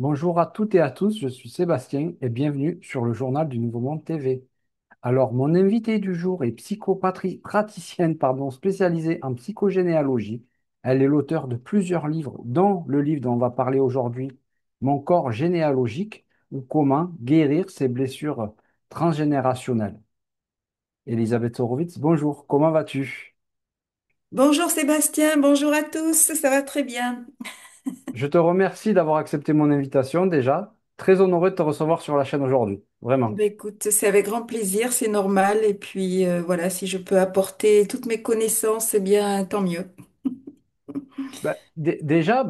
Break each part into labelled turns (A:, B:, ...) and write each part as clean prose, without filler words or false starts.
A: Bonjour à toutes et à tous, je suis Sébastien et bienvenue sur le journal du Nouveau Monde TV. Alors, mon invitée du jour est praticienne spécialisée en psychogénéalogie. Elle est l'auteure de plusieurs livres, dont le livre dont on va parler aujourd'hui, Mon corps généalogique ou comment guérir ses blessures transgénérationnelles. Elisabeth Horowitz, bonjour, comment vas-tu?
B: Bonjour Sébastien, bonjour à tous, ça va très bien.
A: Je te remercie d'avoir accepté mon invitation déjà. Très honoré de te recevoir sur la chaîne aujourd'hui, vraiment.
B: Ben écoute, c'est avec grand plaisir, c'est normal. Et puis voilà, si je peux apporter toutes mes connaissances, eh bien tant mieux.
A: Déjà,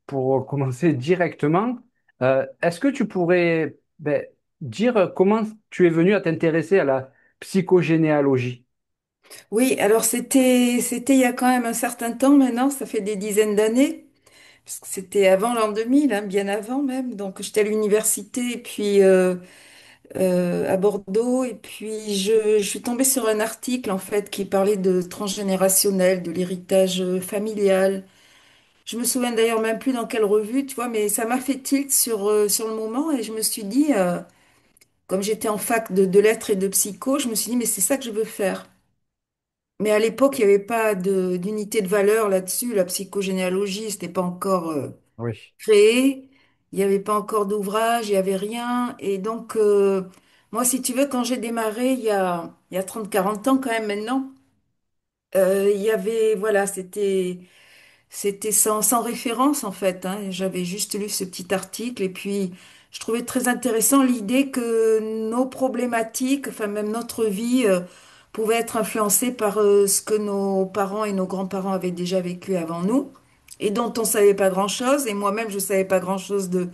A: pour commencer directement, est-ce que tu pourrais dire comment tu es venu à t'intéresser à la psychogénéalogie?
B: Oui, alors c'était il y a quand même un certain temps maintenant, ça fait des dizaines d'années, parce que c'était avant l'an 2000, hein, bien avant même. Donc j'étais à l'université et puis à Bordeaux et puis je suis tombée sur un article en fait qui parlait de transgénérationnel, de l'héritage familial. Je me souviens d'ailleurs même plus dans quelle revue, tu vois, mais ça m'a fait tilt sur le moment et je me suis dit, comme j'étais en fac de lettres et de psycho, je me suis dit, mais c'est ça que je veux faire. Mais à l'époque, il n'y avait pas d'unité de valeur là-dessus. La psychogénéalogie, c'était pas encore
A: Oui.
B: créé. Il n'y avait pas encore d'ouvrage, il n'y avait rien. Et donc, moi, si tu veux, quand j'ai démarré, il y a 30 40 ans quand même maintenant, il y avait, voilà, c'était sans référence en fait, hein. J'avais juste lu ce petit article et puis je trouvais très intéressant l'idée que nos problématiques, enfin même notre vie, pouvait être influencée par ce que nos parents et nos grands-parents avaient déjà vécu avant nous et dont on savait pas grand-chose. Et moi-même, je savais pas grand-chose de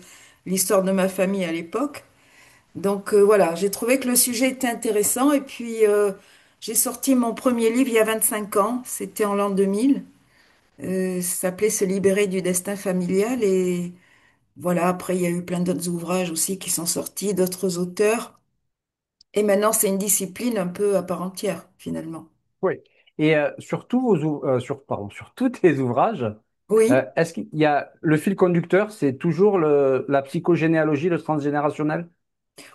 B: l'histoire de ma famille à l'époque. Donc voilà, j'ai trouvé que le sujet était intéressant et puis j'ai sorti mon premier livre il y a 25 ans, c'était en l'an 2000. Ça s'appelait Se libérer du destin familial. Et voilà, après, il y a eu plein d'autres ouvrages aussi qui sont sortis, d'autres auteurs. Et maintenant, c'est une discipline un peu à part entière, finalement.
A: Oui. Et sur sur tous tes ouvrages,
B: Oui,
A: est-ce qu'il y a le fil conducteur, c'est toujours la psychogénéalogie, le transgénérationnel?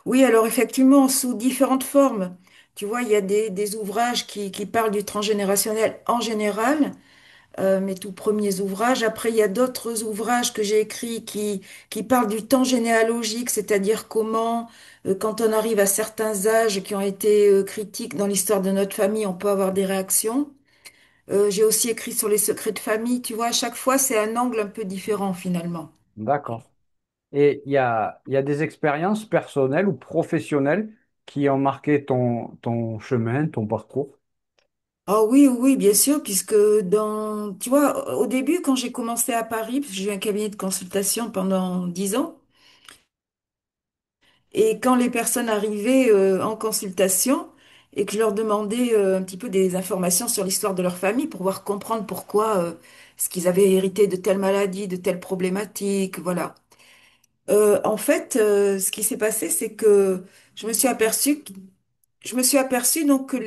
B: oui, alors effectivement, sous différentes formes. Tu vois, il y a des ouvrages qui parlent du transgénérationnel en général, mes tout premiers ouvrages. Après, il y a d'autres ouvrages que j'ai écrits qui parlent du temps généalogique, c'est-à-dire comment, quand on arrive à certains âges qui ont été critiques dans l'histoire de notre famille, on peut avoir des réactions. J'ai aussi écrit sur les secrets de famille. Tu vois, à chaque fois, c'est un angle un peu différent finalement.
A: D'accord. Et il y a des expériences personnelles ou professionnelles qui ont marqué ton chemin, ton parcours?
B: Ah oui, oui, oui, bien sûr, puisque tu vois, au début, quand j'ai commencé à Paris, parce que j'ai eu un cabinet de consultation pendant 10 ans, et quand les personnes arrivaient en consultation et que je leur demandais un petit peu des informations sur l'histoire de leur famille pour pouvoir comprendre pourquoi ce qu'ils avaient hérité de telle maladie, de telle problématique, voilà. En fait, ce qui s'est passé, c'est que je me suis aperçue, je me suis aperçue donc que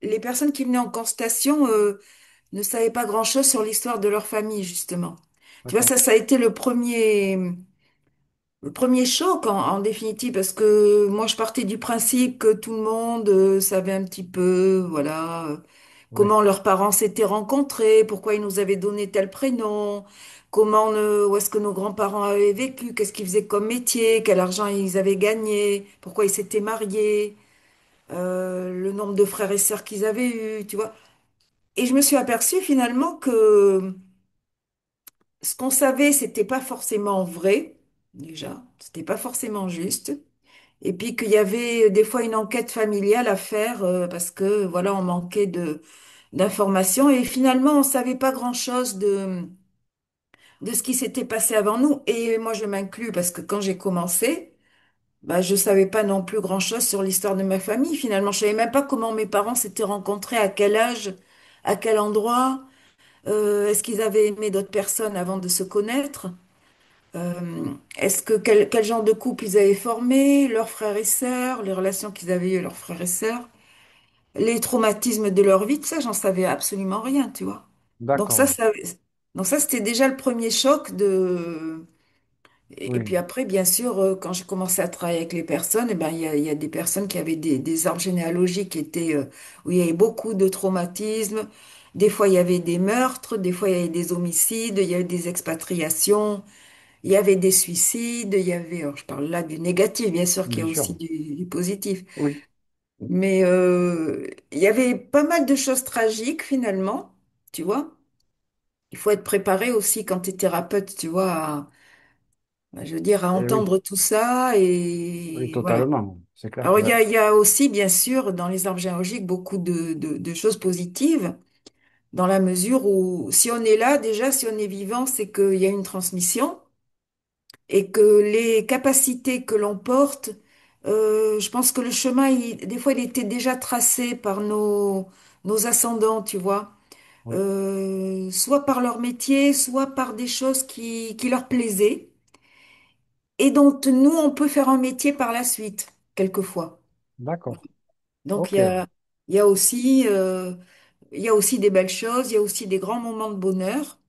B: les personnes qui venaient en consultation ne savaient pas grand-chose sur l'histoire de leur famille, justement. Tu vois,
A: D'accord.
B: ça a été le premier choc en définitive, parce que moi je partais du principe que tout le monde savait un petit peu, voilà,
A: Oui.
B: comment leurs parents s'étaient rencontrés, pourquoi ils nous avaient donné tel prénom, où est-ce que nos grands-parents avaient vécu, qu'est-ce qu'ils faisaient comme métier, quel argent ils avaient gagné, pourquoi ils s'étaient mariés, le nombre de frères et sœurs qu'ils avaient eus, tu vois. Et je me suis aperçue finalement que ce qu'on savait, c'était pas forcément vrai, déjà, c'était pas forcément juste. Et puis qu'il y avait des fois une enquête familiale à faire parce que voilà, on manquait de d'informations et finalement on savait pas grand-chose de ce qui s'était passé avant nous. Et moi je m'inclus parce que quand j'ai commencé, bah je savais pas non plus grand-chose sur l'histoire de ma famille. Finalement, je savais même pas comment mes parents s'étaient rencontrés, à quel âge, à quel endroit, est-ce qu'ils avaient aimé d'autres personnes avant de se connaître. Euh, quel genre de couple ils avaient formé, leurs frères et sœurs, les relations qu'ils avaient eues leurs frères et sœurs, les traumatismes de leur vie, tout ça, j'en savais absolument rien, tu vois. Donc ça,
A: D'accord.
B: ça, donc ça, c'était déjà le premier choc Et
A: Oui,
B: puis après, bien sûr, quand j'ai commencé à travailler avec les personnes, eh ben, il y a des personnes qui avaient des arbres généalogiques qui étaient, où il y avait beaucoup de traumatismes. Des fois, il y avait des meurtres, des fois, il y avait des homicides, il y avait des expatriations, il y avait des suicides, il y avait, alors je parle là du négatif, bien sûr qu'il y
A: bien
B: a aussi
A: sûr.
B: du positif.
A: Oui,
B: Mais il y avait pas mal de choses tragiques finalement, tu vois. Il faut être préparé aussi quand tu es thérapeute, tu vois, je veux dire, à
A: et oui,
B: entendre tout ça
A: oui,
B: et voilà.
A: totalement. C'est clair.
B: Alors il y a aussi, bien sûr, dans les arbres généalogiques, beaucoup de choses positives, dans la mesure où si on est là, déjà, si on est vivant, c'est qu'il y a une transmission et que les capacités que l'on porte, je pense que le chemin, des fois, il était déjà tracé par nos ascendants, tu vois.
A: Oui,
B: Soit par leur métier, soit par des choses qui leur plaisaient et dont nous, on peut faire un métier par la suite, quelquefois.
A: d'accord.
B: Donc,
A: Ok.
B: il y a aussi des belles choses, il y a aussi des grands moments de bonheur,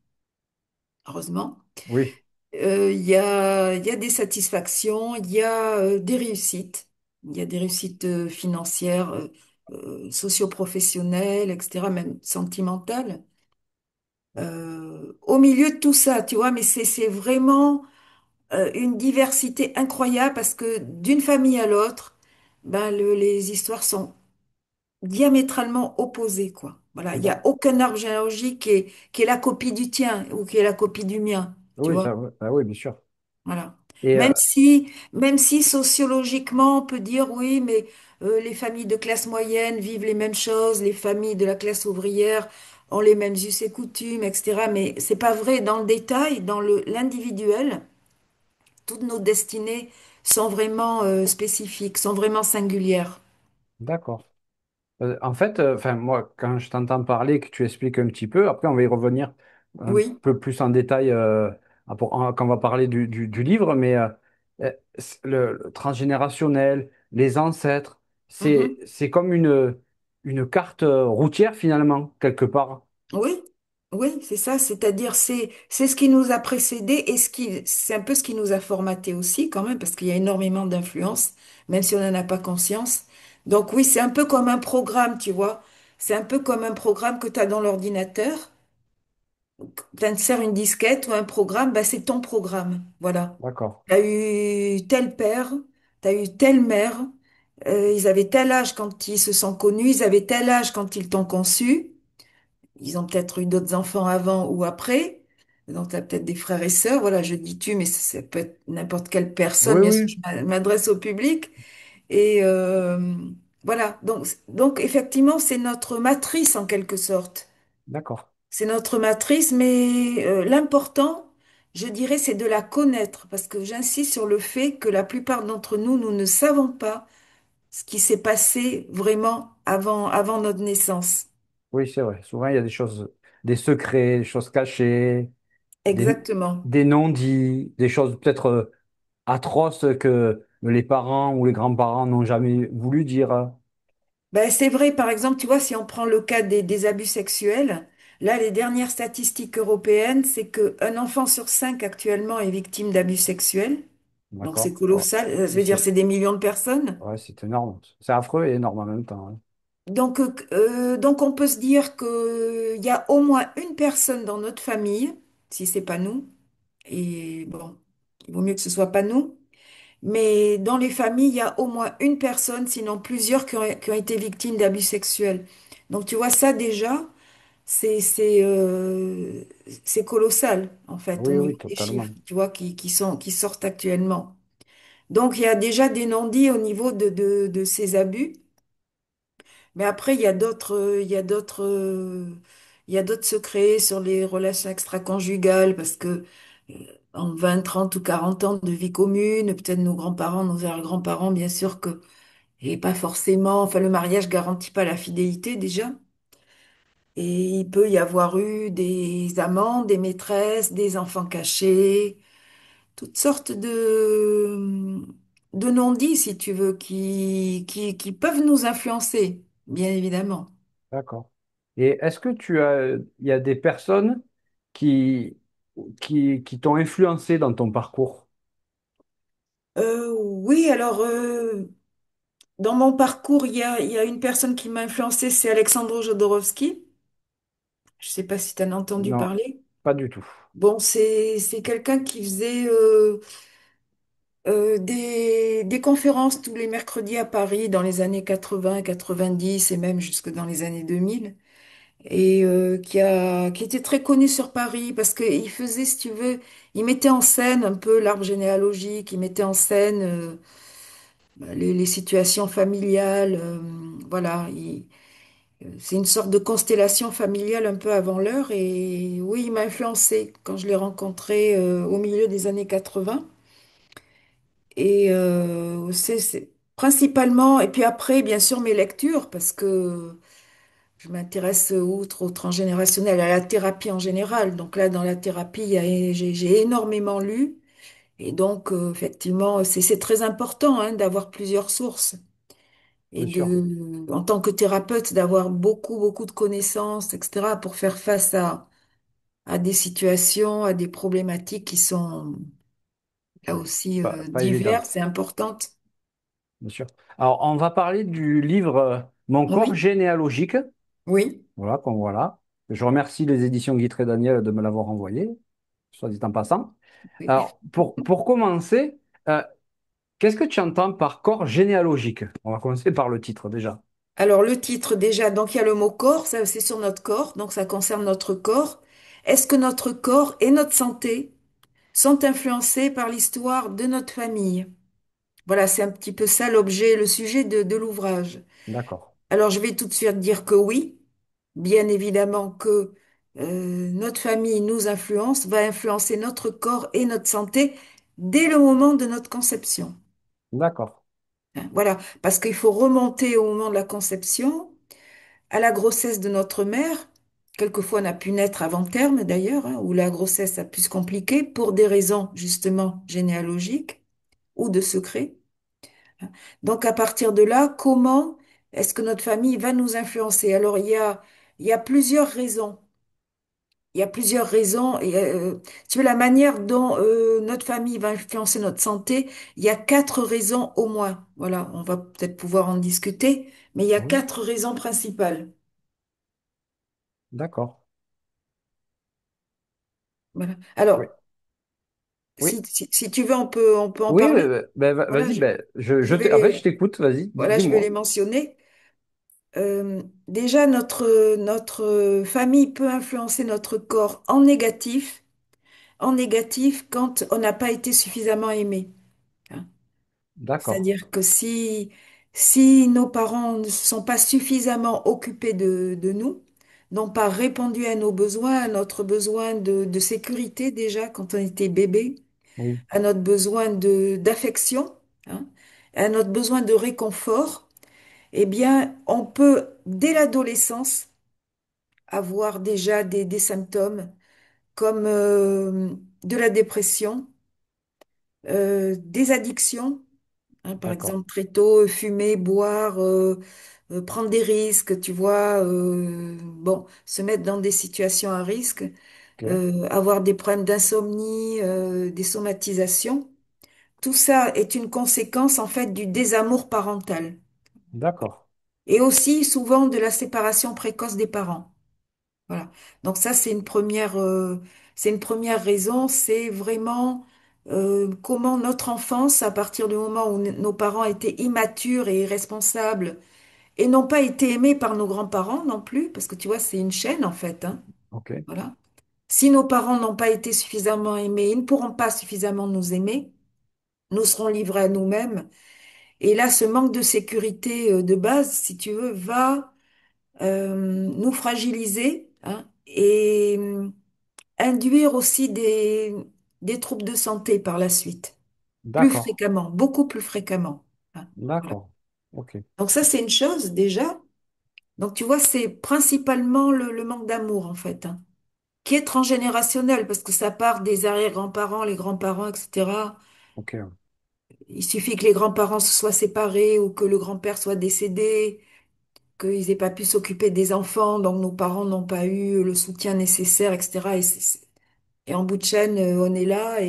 B: heureusement.
A: Oui,
B: Il y a des satisfactions, il y a des réussites. Il y a des réussites financières, socio-professionnelles, etc., même sentimentales. Au milieu de tout ça, tu vois, mais c'est vraiment une diversité incroyable parce que d'une famille à l'autre, ben les histoires sont diamétralement opposées, quoi. Voilà, il n'y a
A: d'ac-
B: aucun arbre généalogique qui est la copie du tien ou qui est la copie du mien, tu
A: oui,
B: vois.
A: ça, bah oui, bien sûr.
B: Voilà.
A: Et
B: Même si sociologiquement, on peut dire oui, mais les familles de classe moyenne vivent les mêmes choses, les familles de la classe ouvrière ont les mêmes us et coutumes, etc. Mais c'est pas vrai dans le détail, dans l'individuel, toutes nos destinées sont vraiment spécifiques, sont vraiment singulières.
A: d'accord. En fait, enfin, moi, quand je t'entends parler, que tu expliques un petit peu, après, on va y revenir un
B: Oui.
A: peu plus en détail quand on va parler du livre, mais le transgénérationnel, les ancêtres, c'est,
B: Mhm.
A: c'est comme une carte routière, finalement, quelque part.
B: Oui, oui, c'est ça. C'est-à-dire, c'est ce qui nous a précédé et c'est un peu ce qui nous a formaté aussi, quand même, parce qu'il y a énormément d'influence, même si on n'en a pas conscience. Donc, oui, c'est un peu comme un programme, tu vois. C'est un peu comme un programme que tu as dans l'ordinateur. Tu insères une disquette ou un programme, bah, c'est ton programme. Voilà.
A: D'accord.
B: Tu as eu tel père, tu as eu telle mère, ils avaient tel âge quand ils se sont connus, ils avaient tel âge quand ils t'ont conçu. Ils ont peut-être eu d'autres enfants avant ou après. Donc, tu as peut-être des frères et sœurs. Voilà, je dis tu, mais ça peut être n'importe quelle personne.
A: Oui,
B: Bien sûr,
A: oui,
B: m'adresse au public. Et voilà. Donc, effectivement, c'est notre matrice en quelque sorte.
A: d'accord.
B: C'est notre matrice, mais l'important, je dirais, c'est de la connaître. Parce que j'insiste sur le fait que la plupart d'entre nous, nous ne savons pas ce qui s'est passé vraiment avant notre naissance.
A: Oui, c'est vrai. Souvent, il y a des choses, des secrets, des choses cachées, des,
B: Exactement.
A: des non-dits, des choses peut-être atroces que les parents ou les grands-parents n'ont jamais voulu dire.
B: Ben, c'est vrai, par exemple, tu vois, si on prend le cas des abus sexuels, là, les dernières statistiques européennes, c'est qu'un enfant sur cinq actuellement est victime d'abus sexuels. Donc, c'est
A: D'accord? Oh,
B: colossal. Ça
A: oui,
B: veut dire c'est des millions de personnes.
A: ouais, c'est énorme. C'est affreux et énorme en même temps, hein.
B: Donc, on peut se dire que il y a au moins une personne dans notre famille, si c'est pas nous, et bon, il vaut mieux que ce soit pas nous, mais dans les familles, il y a au moins une personne, sinon plusieurs, qui ont été victimes d'abus sexuels. Donc, tu vois, ça déjà, c'est, c'est, euh, c'est colossal, en fait, au
A: Oui,
B: niveau
A: oui,
B: des chiffres,
A: totalement.
B: tu vois, qui sortent actuellement. Donc, il y a déjà des non-dits au niveau de ces abus. Mais après, il y a d'autres secrets sur les relations extra-conjugales parce que en 20, 30 ou 40 ans de vie commune, peut-être nos grands-parents, nos arrière-grands-parents, bien sûr que, et pas forcément, enfin, le mariage garantit pas la fidélité déjà. Et il peut y avoir eu des amants, des maîtresses, des enfants cachés, toutes sortes de non-dits, si tu veux, qui peuvent nous influencer, bien évidemment.
A: D'accord. Et est-ce que il y a des personnes qui, qui t'ont influencé dans ton parcours?
B: Oui, alors dans mon parcours, il y a une personne qui m'a influencée, c'est Alexandre Jodorowsky. Je sais pas si tu en as entendu
A: Non,
B: parler.
A: pas du tout.
B: Bon, c'est quelqu'un qui faisait des conférences tous les mercredis à Paris dans les années 80, 90 et même jusque dans les années 2000. Et qui était très connu sur Paris parce qu'il faisait, si tu veux, il mettait en scène un peu l'arbre généalogique, il mettait en scène les situations familiales, voilà. C'est une sorte de constellation familiale un peu avant l'heure et oui, il m'a influencé quand je l'ai rencontré au milieu des années 80. Et c'est principalement, et puis après, bien sûr, mes lectures parce que je m'intéresse outre au transgénérationnel, à la thérapie en général. Donc là, dans la thérapie, j'ai énormément lu. Et donc, effectivement, c'est très important hein, d'avoir plusieurs sources et
A: C'est sûr.
B: en tant que thérapeute, d'avoir beaucoup, beaucoup de connaissances, etc., pour faire face à des situations, à des problématiques qui sont là
A: C'est
B: aussi
A: pas évident,
B: diverses et importantes.
A: bien sûr. Alors, on va parler du livre Mon corps
B: Oui,
A: généalogique.
B: oui.
A: Voilà, qu'on voit là. Je remercie les éditions Guitre et Daniel de me l'avoir envoyé, soit dit en passant.
B: Oui.
A: Alors, pour commencer, euh, qu'est-ce que tu entends par corps généalogique? On va commencer par le titre déjà.
B: Alors, le titre, déjà, donc il y a le mot corps, ça c'est sur notre corps, donc ça concerne notre corps. Est-ce que notre corps et notre santé sont influencés par l'histoire de notre famille? Voilà, c'est un petit peu ça l'objet, le sujet de l'ouvrage.
A: D'accord.
B: Alors, je vais tout de suite dire que oui, bien évidemment que notre famille nous influence, va influencer notre corps et notre santé dès le moment de notre conception.
A: D'accord.
B: Hein, voilà, parce qu'il faut remonter au moment de la conception à la grossesse de notre mère. Quelquefois, on a pu naître avant terme d'ailleurs, hein, où la grossesse a pu se compliquer pour des raisons justement généalogiques ou de secret. Donc, à partir de là, comment est-ce que notre famille va nous influencer? Alors, il y a plusieurs raisons. Il y a plusieurs raisons. Et, tu veux, la manière dont notre famille va influencer notre santé, il y a quatre raisons au moins. Voilà, on va peut-être pouvoir en discuter, mais il y a
A: Oui.
B: quatre raisons principales.
A: D'accord.
B: Voilà.
A: Oui.
B: Alors,
A: Oui.
B: si tu veux, on peut en
A: Oui,
B: parler. Voilà,
A: vas-y, ben,
B: je vais
A: en fait, je
B: les,
A: t'écoute, vas-y,
B: voilà, je vais les
A: dis-moi.
B: mentionner. Déjà, notre famille peut influencer notre corps en négatif quand on n'a pas été suffisamment aimé. Hein.
A: D'accord.
B: C'est-à-dire que si nos parents ne se sont pas suffisamment occupés de nous, n'ont pas répondu à nos besoins, à notre besoin de sécurité déjà quand on était bébé,
A: Oui.
B: à notre besoin d'affection, hein, à notre besoin de réconfort, eh bien, on peut, dès l'adolescence, avoir déjà des symptômes comme de la dépression, des addictions, hein, par
A: D'accord.
B: exemple, très tôt, fumer, boire, prendre des risques, tu vois, bon, se mettre dans des situations à risque,
A: Ok.
B: avoir des problèmes d'insomnie, des somatisations. Tout ça est une conséquence, en fait, du désamour parental
A: D'accord.
B: et aussi souvent de la séparation précoce des parents. Voilà. Donc ça, c'est une première raison, c'est vraiment comment notre enfance, à partir du moment où nos parents étaient immatures et irresponsables et n'ont pas été aimés par nos grands-parents non plus, parce que tu vois, c'est une chaîne en fait, hein.
A: Ok.
B: Voilà. Si nos parents n'ont pas été suffisamment aimés, ils ne pourront pas suffisamment nous aimer, nous serons livrés à nous-mêmes. Et là, ce manque de sécurité de base, si tu veux, va nous fragiliser, hein, et induire aussi des troubles de santé par la suite, plus
A: D'accord.
B: fréquemment, beaucoup plus fréquemment. Hein. Voilà.
A: D'accord. Ok.
B: Donc ça, c'est une chose déjà. Donc tu vois, c'est principalement le manque d'amour en fait, hein, qui est transgénérationnel parce que ça part des arrière-grands-parents, les grands-parents, etc.
A: Ok.
B: Il suffit que les grands-parents se soient séparés ou que le grand-père soit décédé, qu'ils aient pas pu s'occuper des enfants, donc nos parents n'ont pas eu le soutien nécessaire, etc. Et en bout de chaîne, on est là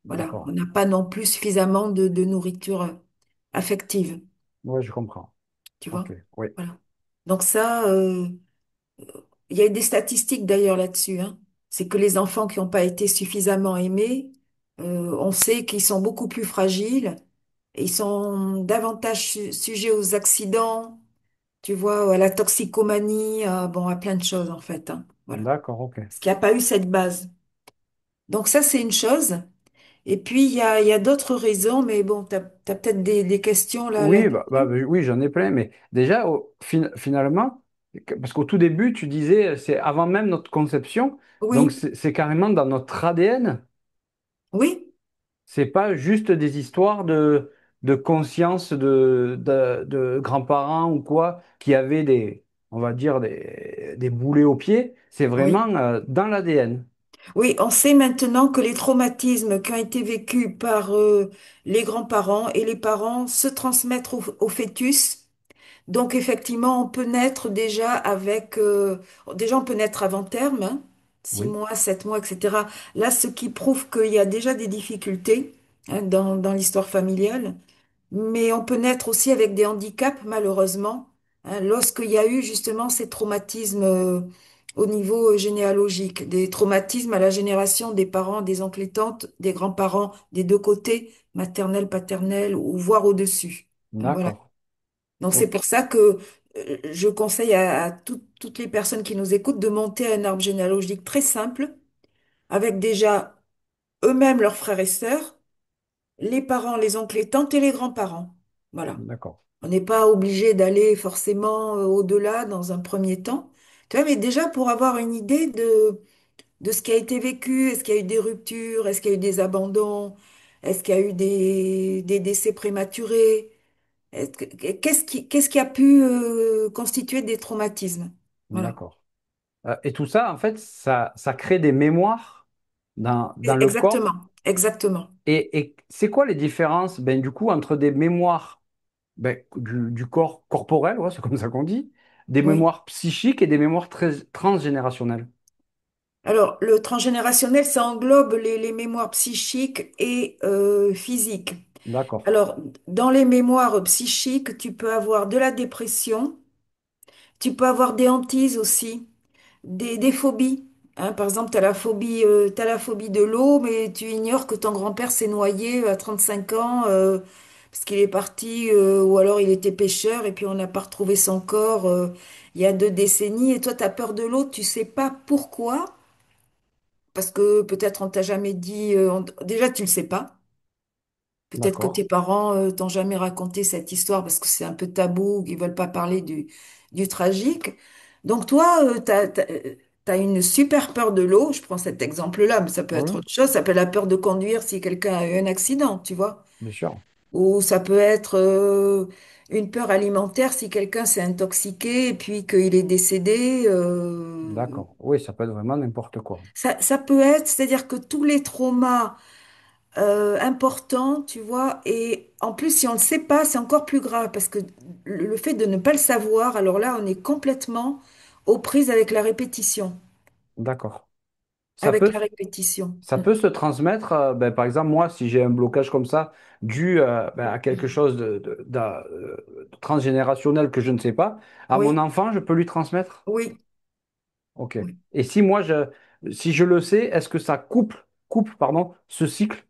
B: Voilà, on
A: D'accord.
B: n'a pas non plus suffisamment de nourriture affective,
A: Ouais, je comprends.
B: tu
A: Ok,
B: vois.
A: oui.
B: Voilà. Donc ça, il y a des statistiques d'ailleurs là-dessus, hein. C'est que les enfants qui n'ont pas été suffisamment aimés, on sait qu'ils sont beaucoup plus fragiles, et ils sont davantage sujets aux accidents, tu vois, à la toxicomanie, bon, à plein de choses en fait, hein. Voilà.
A: D'accord, ok.
B: Parce qu'il n'y a pas eu cette base. Donc ça, c'est une chose. Et puis, il y a d'autres raisons, mais bon, tu as peut-être des questions là,
A: Oui,
B: là-dessus.
A: oui, j'en ai plein, mais déjà, finalement, parce qu'au tout début, tu disais, c'est avant même notre conception, donc
B: Oui,
A: c'est carrément dans notre ADN.
B: oui,
A: C'est pas juste des histoires de conscience de grands-parents ou quoi, qui avaient on va dire, des boulets aux pieds. C'est
B: oui.
A: vraiment dans l'ADN.
B: Oui, on sait maintenant que les traumatismes qui ont été vécus par les grands-parents et les parents se transmettent au fœtus. Donc effectivement, on peut naître déjà avec, déjà on peut naître avant terme, hein, six
A: Oui,
B: mois, 7 mois, etc. Là, ce qui prouve qu'il y a déjà des difficultés, hein, dans l'histoire familiale. Mais on peut naître aussi avec des handicaps, malheureusement, hein, lorsqu'il y a eu justement ces traumatismes au niveau généalogique, des traumatismes à la génération des parents, des oncles et tantes, des grands-parents des deux côtés, maternelle, paternelle, ou voire au-dessus. Hein, voilà.
A: d'accord.
B: Donc c'est
A: Ok,
B: pour ça que je conseille à toutes les personnes qui nous écoutent de monter un arbre généalogique très simple, avec déjà eux-mêmes leurs frères et sœurs, les parents, les oncles et tantes et les grands-parents. Voilà.
A: d'accord,
B: On n'est pas obligé d'aller forcément au-delà dans un premier temps. Tu vois, mais déjà pour avoir une idée de ce qui a été vécu, est-ce qu'il y a eu des ruptures, est-ce qu'il y a eu des abandons, est-ce qu'il y a eu des décès prématurés, qu'est-ce qui a pu constituer des traumatismes? Voilà.
A: d'accord. Et tout ça, en fait, ça crée des mémoires dans le corps.
B: Exactement, exactement.
A: Et c'est quoi les différences, ben, du coup, entre des mémoires ben, du corps corporel, ouais, c'est comme ça qu'on dit, des
B: Oui.
A: mémoires psychiques et des mémoires transgénérationnelles?
B: Alors, le transgénérationnel, ça englobe les mémoires psychiques et physiques.
A: D'accord,
B: Alors, dans les mémoires psychiques, tu peux avoir de la dépression, tu peux avoir des hantises aussi, des phobies. Hein, par exemple, t'as la phobie de l'eau, mais tu ignores que ton grand-père s'est noyé à 35 ans parce qu'il est parti, ou alors il était pêcheur et puis on n'a pas retrouvé son corps il y a 2 décennies. Et toi, tu as peur de l'eau, tu sais pas pourquoi, parce que peut-être on t'a jamais dit, déjà tu le sais pas. Peut-être que tes
A: d'accord,
B: parents t'ont jamais raconté cette histoire parce que c'est un peu tabou, qu'ils veulent pas parler du tragique. Donc toi, t'as une super peur de l'eau. Je prends cet exemple-là, mais ça peut être
A: oui,
B: autre chose. Ça peut être la peur de conduire si quelqu'un a eu un accident, tu vois.
A: bien sûr,
B: Ou ça peut être une peur alimentaire si quelqu'un s'est intoxiqué et puis qu'il est décédé.
A: d'accord. Oui, ça peut être vraiment n'importe quoi.
B: Ça peut être, c'est-à-dire que tous les traumas important, tu vois. Et en plus, si on ne le sait pas, c'est encore plus grave parce que le fait de ne pas le savoir, alors là, on est complètement aux prises avec la répétition.
A: D'accord. Ça
B: Avec
A: peut,
B: la répétition.
A: ça peut se transmettre, ben, par exemple, moi, si j'ai un blocage comme ça, dû ben, à quelque chose de transgénérationnel que je ne sais pas, à mon
B: Oui,
A: enfant, je peux lui transmettre?
B: oui,
A: Ok.
B: oui.
A: Et si je le sais, est-ce que ça pardon, ce cycle?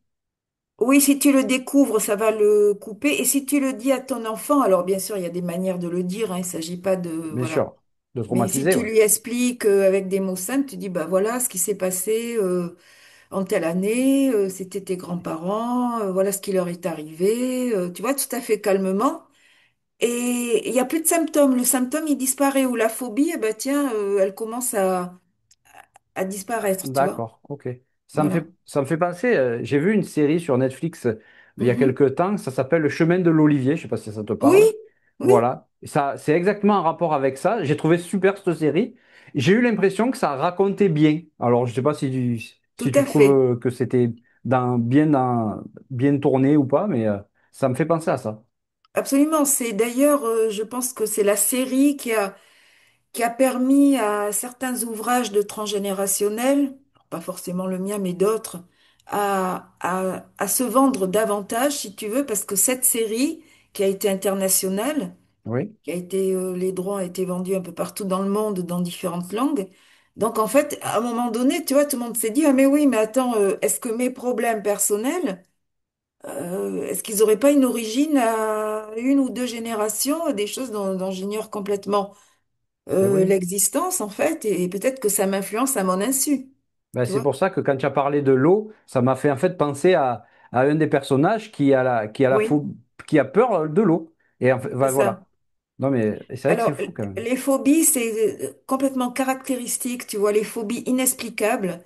B: Oui, si tu le découvres, ça va le couper. Et si tu le dis à ton enfant, alors bien sûr, il y a des manières de le dire, hein, il ne s'agit pas de...
A: Bien
B: Voilà.
A: sûr, de
B: Mais si
A: traumatiser,
B: tu
A: ouais.
B: lui expliques avec des mots simples, tu dis, bah voilà ce qui s'est passé en telle année, c'était tes grands-parents, voilà ce qui leur est arrivé, tu vois, tout à fait calmement. Et il n'y a plus de symptômes. Le symptôme, il disparaît. Ou la phobie, eh ben, tiens, elle commence à disparaître, tu vois.
A: D'accord, ok.
B: Voilà.
A: Ça me fait penser, j'ai vu une série sur Netflix il y a
B: Mhm.
A: quelque temps, ça s'appelle Le chemin de l'Olivier, je sais pas si ça te
B: Oui,
A: parle.
B: oui,
A: Voilà, ça, c'est exactement en rapport avec ça. J'ai trouvé super cette série. J'ai eu l'impression que ça racontait bien. Alors, je sais pas
B: tout
A: si tu
B: à
A: trouves
B: fait.
A: que c'était bien tourné ou pas, mais ça me fait penser à ça.
B: Absolument. C'est d'ailleurs, je pense que c'est la série qui a permis à certains ouvrages de transgénérationnels, pas forcément le mien, mais d'autres, à se vendre davantage, si tu veux, parce que cette série qui a été internationale,
A: Oui,
B: qui a été, les droits ont été vendus un peu partout dans le monde, dans différentes langues. Donc en fait, à un moment donné, tu vois, tout le monde s'est dit, ah mais oui, mais attends, est-ce que mes problèmes personnels, est-ce qu'ils n'auraient pas une origine à une ou deux générations, des choses dont j'ignore complètement
A: eh oui.
B: l'existence en fait, et peut-être que ça m'influence à mon insu,
A: Ben,
B: tu
A: c'est
B: vois?
A: pour ça que quand tu as parlé de l'eau, ça m'a fait en fait penser à un des personnages
B: Oui,
A: qui a peur de l'eau. Et en fait,
B: c'est
A: ben,
B: ça.
A: voilà. Non, mais c'est vrai que c'est
B: Alors,
A: fou quand même.
B: les phobies, c'est complètement caractéristique, tu vois, les phobies inexplicables,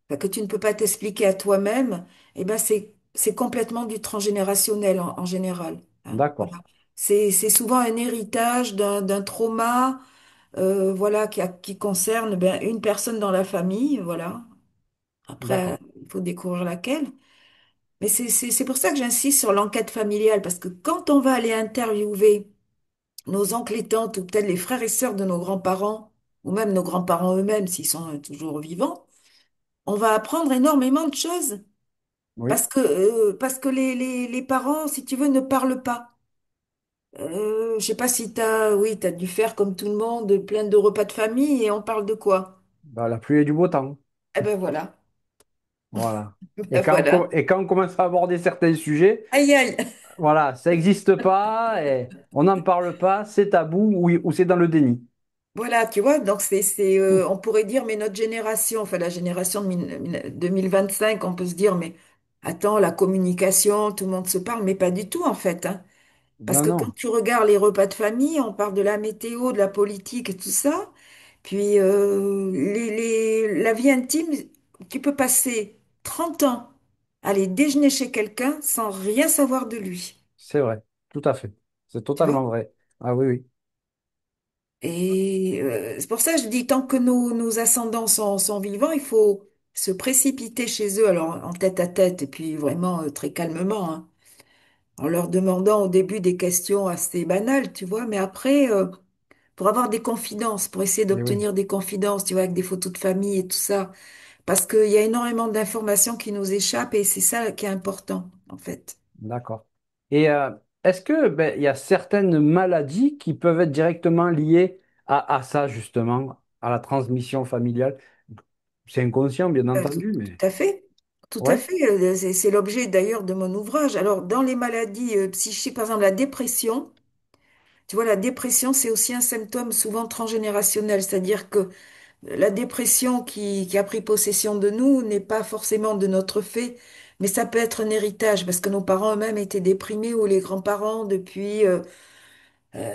B: enfin, que tu ne peux pas t'expliquer à toi-même, eh ben c'est complètement du transgénérationnel en général, hein, voilà.
A: D'accord,
B: C'est souvent un héritage d'un trauma, voilà, qui concerne ben, une personne dans la famille, voilà. Après,
A: d'accord.
B: il faut découvrir laquelle. Mais c'est pour ça que j'insiste sur l'enquête familiale, parce que quand on va aller interviewer nos oncles et tantes, ou peut-être les frères et sœurs de nos grands-parents, ou même nos grands-parents eux-mêmes, s'ils sont toujours vivants, on va apprendre énormément de choses.
A: Oui.
B: Parce que les parents, si tu veux, ne parlent pas. Je sais pas si oui, t'as dû faire comme tout le monde, plein de repas de famille, et on parle de quoi?
A: Ben, la pluie et du beau temps.
B: Eh ben voilà.
A: Voilà.
B: Ben voilà.
A: Et quand on commence à aborder certains sujets,
B: Aïe, aïe.
A: voilà, ça n'existe pas, et on n'en parle pas, c'est tabou ou c'est dans le déni.
B: Voilà, tu vois, donc on pourrait dire, mais notre génération, enfin la génération de 2025, on peut se dire, mais attends, la communication, tout le monde se parle, mais pas du tout en fait, hein. Parce
A: Non,
B: que quand
A: non,
B: tu regardes les repas de famille, on parle de la météo, de la politique et tout ça, puis la vie intime, tu peux passer 30 ans à aller déjeuner chez quelqu'un sans rien savoir de lui,
A: c'est vrai, tout à fait. C'est
B: tu vois?
A: totalement vrai. Ah oui, oui,
B: Et c'est pour ça que je dis, tant que nos ascendants sont vivants, il faut se précipiter chez eux, alors en tête à tête, et puis vraiment très calmement, hein, en leur demandant au début des questions assez banales, tu vois, mais après, pour avoir des confidences, pour essayer
A: eh oui,
B: d'obtenir des confidences, tu vois, avec des photos de famille et tout ça, parce qu'il y a énormément d'informations qui nous échappent et c'est ça qui est important, en fait.
A: d'accord. Et est-ce que ben, il y a certaines maladies qui peuvent être directement liées à ça, justement, à la transmission familiale? C'est inconscient, bien
B: Tout,
A: entendu,
B: tout
A: mais
B: à fait. Tout à
A: ouais,
B: fait. C'est l'objet d'ailleurs de mon ouvrage. Alors, dans les maladies psychiques, par exemple, la dépression, tu vois, la dépression, c'est aussi un symptôme souvent transgénérationnel. C'est-à-dire que la dépression qui a pris possession de nous n'est pas forcément de notre fait, mais ça peut être un héritage parce que nos parents eux-mêmes étaient déprimés ou les grands-parents depuis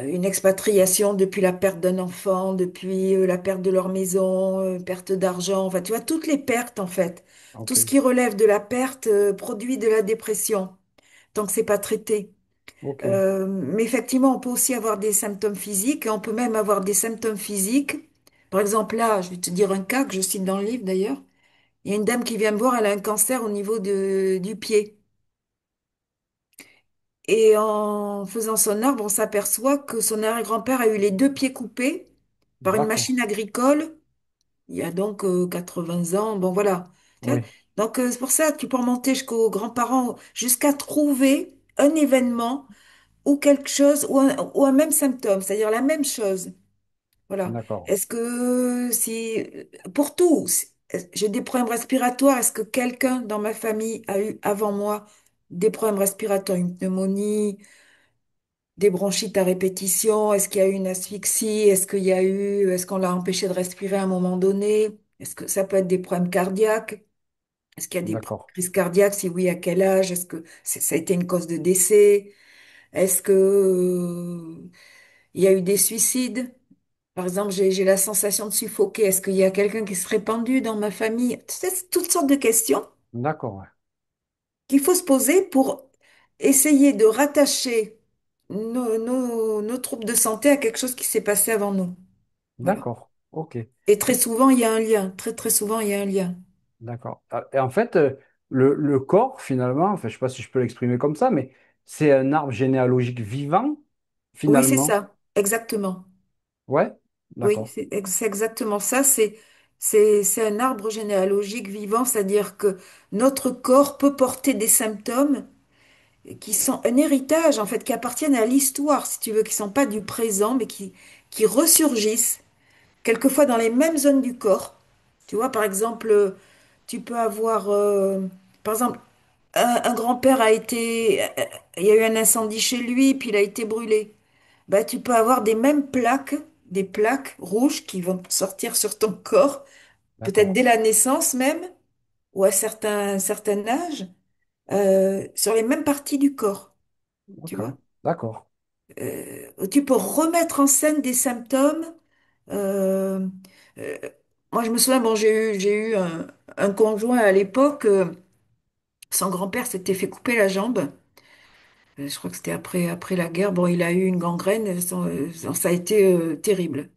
B: une expatriation, depuis la perte d'un enfant, depuis la perte de leur maison, perte d'argent, enfin, tu vois, toutes les pertes, en fait. Tout
A: ok,
B: ce qui relève de la perte, produit de la dépression, tant que c'est pas traité.
A: ok,
B: Mais effectivement, on peut aussi avoir des symptômes physiques, et on peut même avoir des symptômes physiques. Par exemple, là, je vais te dire un cas que je cite dans le livre d'ailleurs. Il y a une dame qui vient me voir, elle a un cancer au niveau du pied. Et en faisant son arbre, on s'aperçoit que son arrière-grand-père a eu les deux pieds coupés par une
A: d'accord,
B: machine agricole, il y a donc 80 ans. Bon, voilà. Tu vois.
A: oui,
B: Donc, c'est pour ça que tu peux remonter jusqu'aux grands-parents, jusqu'à trouver un événement ou quelque chose, ou un même symptôme, c'est-à-dire la même chose. Voilà.
A: d'accord,
B: Est-ce que si, pour tout, j'ai des problèmes respiratoires, est-ce que quelqu'un dans ma famille a eu avant moi des problèmes respiratoires, une pneumonie, des bronchites à répétition? Est-ce qu'il y a eu une asphyxie? Est-ce qu'on l'a empêché de respirer à un moment donné? Est-ce que ça peut être des problèmes cardiaques? Est-ce qu'il y a des
A: d'accord,
B: crises cardiaques? Si oui, à quel âge? Est-ce que ça a été une cause de décès? Est-ce que, il y a eu des suicides? Par exemple, j'ai la sensation de suffoquer. Est-ce qu'il y a quelqu'un qui serait pendu dans ma famille? Tu sais, c'est toutes sortes de questions
A: d'accord, ouais.
B: qu'il faut se poser pour essayer de rattacher nos troubles de santé à quelque chose qui s'est passé avant nous. Voilà.
A: D'accord, ok.
B: Et très souvent, il y a un lien. Très, très souvent, il y a un lien.
A: D'accord. Ah, et en fait, le corps, finalement, enfin, je ne sais pas si je peux l'exprimer comme ça, mais c'est un arbre généalogique vivant,
B: Oui, c'est
A: finalement.
B: ça. Exactement.
A: Ouais,
B: Oui,
A: d'accord.
B: c'est exactement ça. C'est un arbre généalogique vivant, c'est-à-dire que notre corps peut porter des symptômes qui sont un héritage, en fait, qui appartiennent à l'histoire, si tu veux, qui sont pas du présent, mais qui ressurgissent, quelquefois dans les mêmes zones du corps. Tu vois, par exemple, tu peux avoir, par exemple, un grand-père il y a eu un incendie chez lui, puis il a été brûlé. Bah, tu peux avoir des plaques rouges qui vont sortir sur ton corps, peut-être
A: D'accord.
B: dès la naissance même, ou à un certain âge, sur les mêmes parties du corps, tu
A: Ok.
B: vois.
A: D'accord.
B: Tu peux remettre en scène des symptômes. euh, euh, Moi, je me souviens, bon, j'ai eu un conjoint à l'époque, son grand-père s'était fait couper la jambe. Je crois que c'était après la guerre. Bon, il a eu une gangrène, ça a été terrible.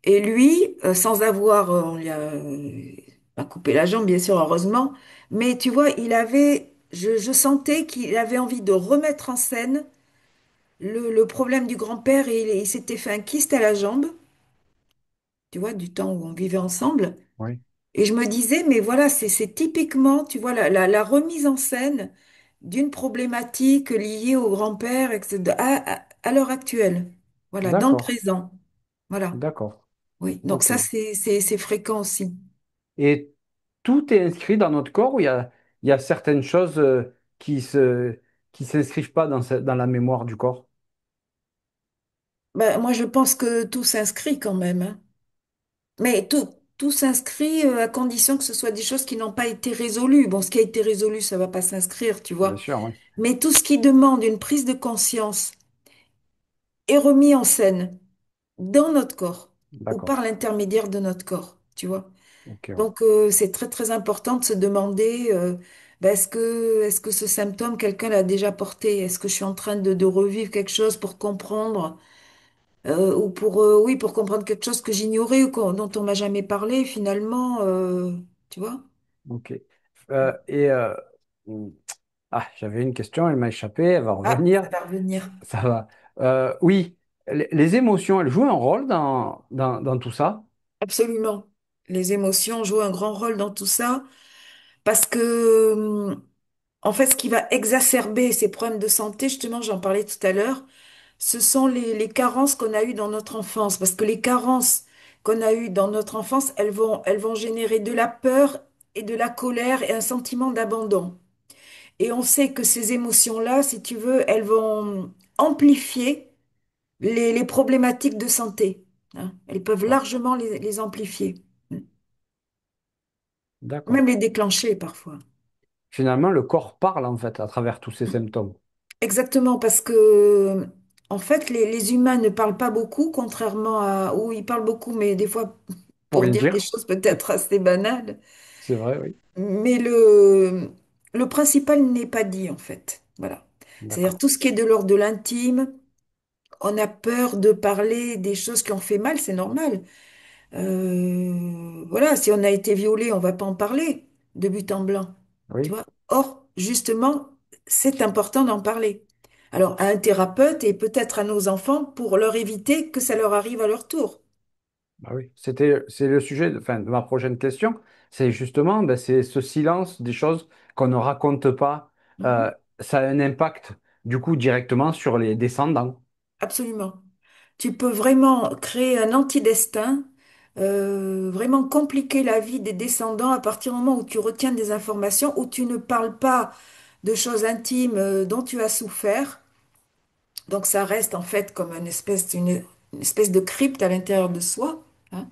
B: Et lui, sans avoir, on lui a pas coupé la jambe, bien sûr, heureusement, mais tu vois, je sentais qu'il avait envie de remettre en scène le problème du grand-père et il s'était fait un kyste à la jambe, tu vois, du temps où on vivait ensemble.
A: Oui.
B: Et je me disais, mais voilà, c'est typiquement, tu vois, la remise en scène d'une problématique liée au grand-père, etc., à l'heure actuelle. Voilà, dans le
A: D'accord.
B: présent. Voilà.
A: D'accord.
B: Oui, donc
A: Ok.
B: ça, c'est fréquent aussi.
A: Et tout est inscrit dans notre corps ou il y a certaines choses qui s'inscrivent pas dans la mémoire du corps?
B: Ben, moi, je pense que tout s'inscrit quand même, hein. Mais tout s'inscrit à condition que ce soit des choses qui n'ont pas été résolues. Bon, ce qui a été résolu, ça va pas s'inscrire, tu
A: Bien
B: vois.
A: sûr, oui.
B: Mais tout ce qui demande une prise de conscience est remis en scène dans notre corps ou
A: D'accord.
B: par l'intermédiaire de notre corps, tu vois.
A: Ok, ouais.
B: Donc, c'est très, très important de se demander, ben, est-ce que ce symptôme, quelqu'un l'a déjà porté? Est-ce que je suis en train de revivre quelque chose pour comprendre? Ou pour oui pour comprendre quelque chose que j'ignorais ou dont on m'a jamais parlé finalement tu vois.
A: Ok. Et hmm, j'avais une question, elle m'a échappé, elle va
B: Ah, ça
A: revenir.
B: va revenir.
A: Ça va. Oui, les émotions, elles jouent un rôle dans tout ça.
B: Absolument, les émotions jouent un grand rôle dans tout ça parce que en fait ce qui va exacerber ces problèmes de santé, justement j'en parlais tout à l'heure, ce sont les carences qu'on a eues dans notre enfance parce que les carences qu'on a eues dans notre enfance elles vont générer de la peur et de la colère et un sentiment d'abandon. Et on sait que ces émotions-là, si tu veux, elles vont amplifier les problématiques de santé, hein. Elles peuvent
A: D'accord.
B: largement les amplifier, même
A: D'accord.
B: les déclencher parfois.
A: Finalement, le corps parle en fait à travers tous ces symptômes.
B: Exactement, parce que en fait, les humains ne parlent pas beaucoup, contrairement à... Ou ils parlent beaucoup, mais des fois
A: Pour
B: pour
A: rien
B: dire des
A: dire.
B: choses peut-être assez banales.
A: C'est vrai, oui.
B: Mais le principal n'est pas dit, en fait. Voilà. C'est-à-dire
A: D'accord.
B: tout ce qui est de l'ordre de l'intime. On a peur de parler des choses qui ont fait mal, c'est normal. Voilà, si on a été violé, on va pas en parler de but en blanc, tu
A: Oui.
B: vois. Or, justement, c'est important d'en parler. Alors, à un thérapeute et peut-être à nos enfants pour leur éviter que ça leur arrive à leur tour.
A: Bah oui. C'est le sujet enfin, de ma prochaine question. C'est justement, ben, c'est ce silence des choses qu'on ne raconte pas.
B: Mhm.
A: Euh, Ça a un impact, du coup, directement sur les descendants.
B: Absolument. Tu peux vraiment créer un anti-destin, vraiment compliquer la vie des descendants à partir du moment où tu retiens des informations, où tu ne parles pas de choses intimes dont tu as souffert. Donc ça reste en fait comme une espèce de crypte à l'intérieur de soi, hein,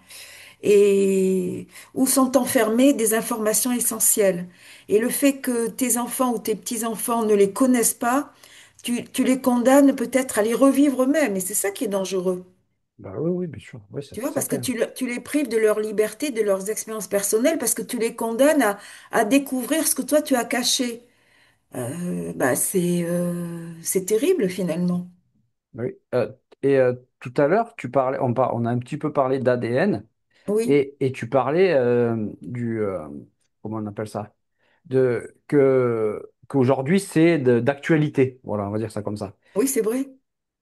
B: et où sont enfermées des informations essentielles. Et le fait que tes enfants ou tes petits-enfants ne les connaissent pas, tu les condamnes peut-être à les revivre eux-mêmes. Et c'est ça qui est dangereux.
A: Bah oui, oui, bien sûr. Oui,
B: Tu
A: c'est
B: vois, parce que
A: certain.
B: tu les prives de leur liberté, de leurs expériences personnelles, parce que tu les condamnes à découvrir ce que toi tu as caché. Bah c'est terrible finalement.
A: Oui. Et tout à l'heure, on a un petit peu parlé d'ADN
B: Oui,
A: et tu parlais comment on appelle ça? Qu'aujourd'hui d'actualité. Voilà, on va dire ça comme ça.
B: oui, c'est vrai.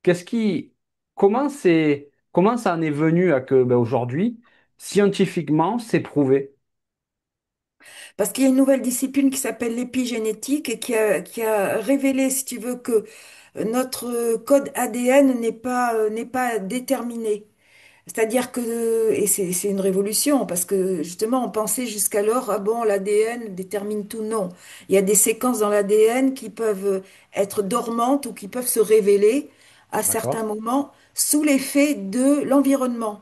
A: Qu'est-ce qui, comment ça en est venu à que ben, aujourd'hui? scientifiquement, c'est prouvé.
B: Parce qu'il y a une nouvelle discipline qui s'appelle l'épigénétique et qui a révélé, si tu veux, que notre code ADN n'est pas déterminé. C'est-à-dire que, et c'est une révolution, parce que justement, on pensait jusqu'alors, ah bon, l'ADN détermine tout. Non. Il y a des séquences dans l'ADN qui peuvent être dormantes ou qui peuvent se révéler à certains
A: D'accord?
B: moments sous l'effet de l'environnement.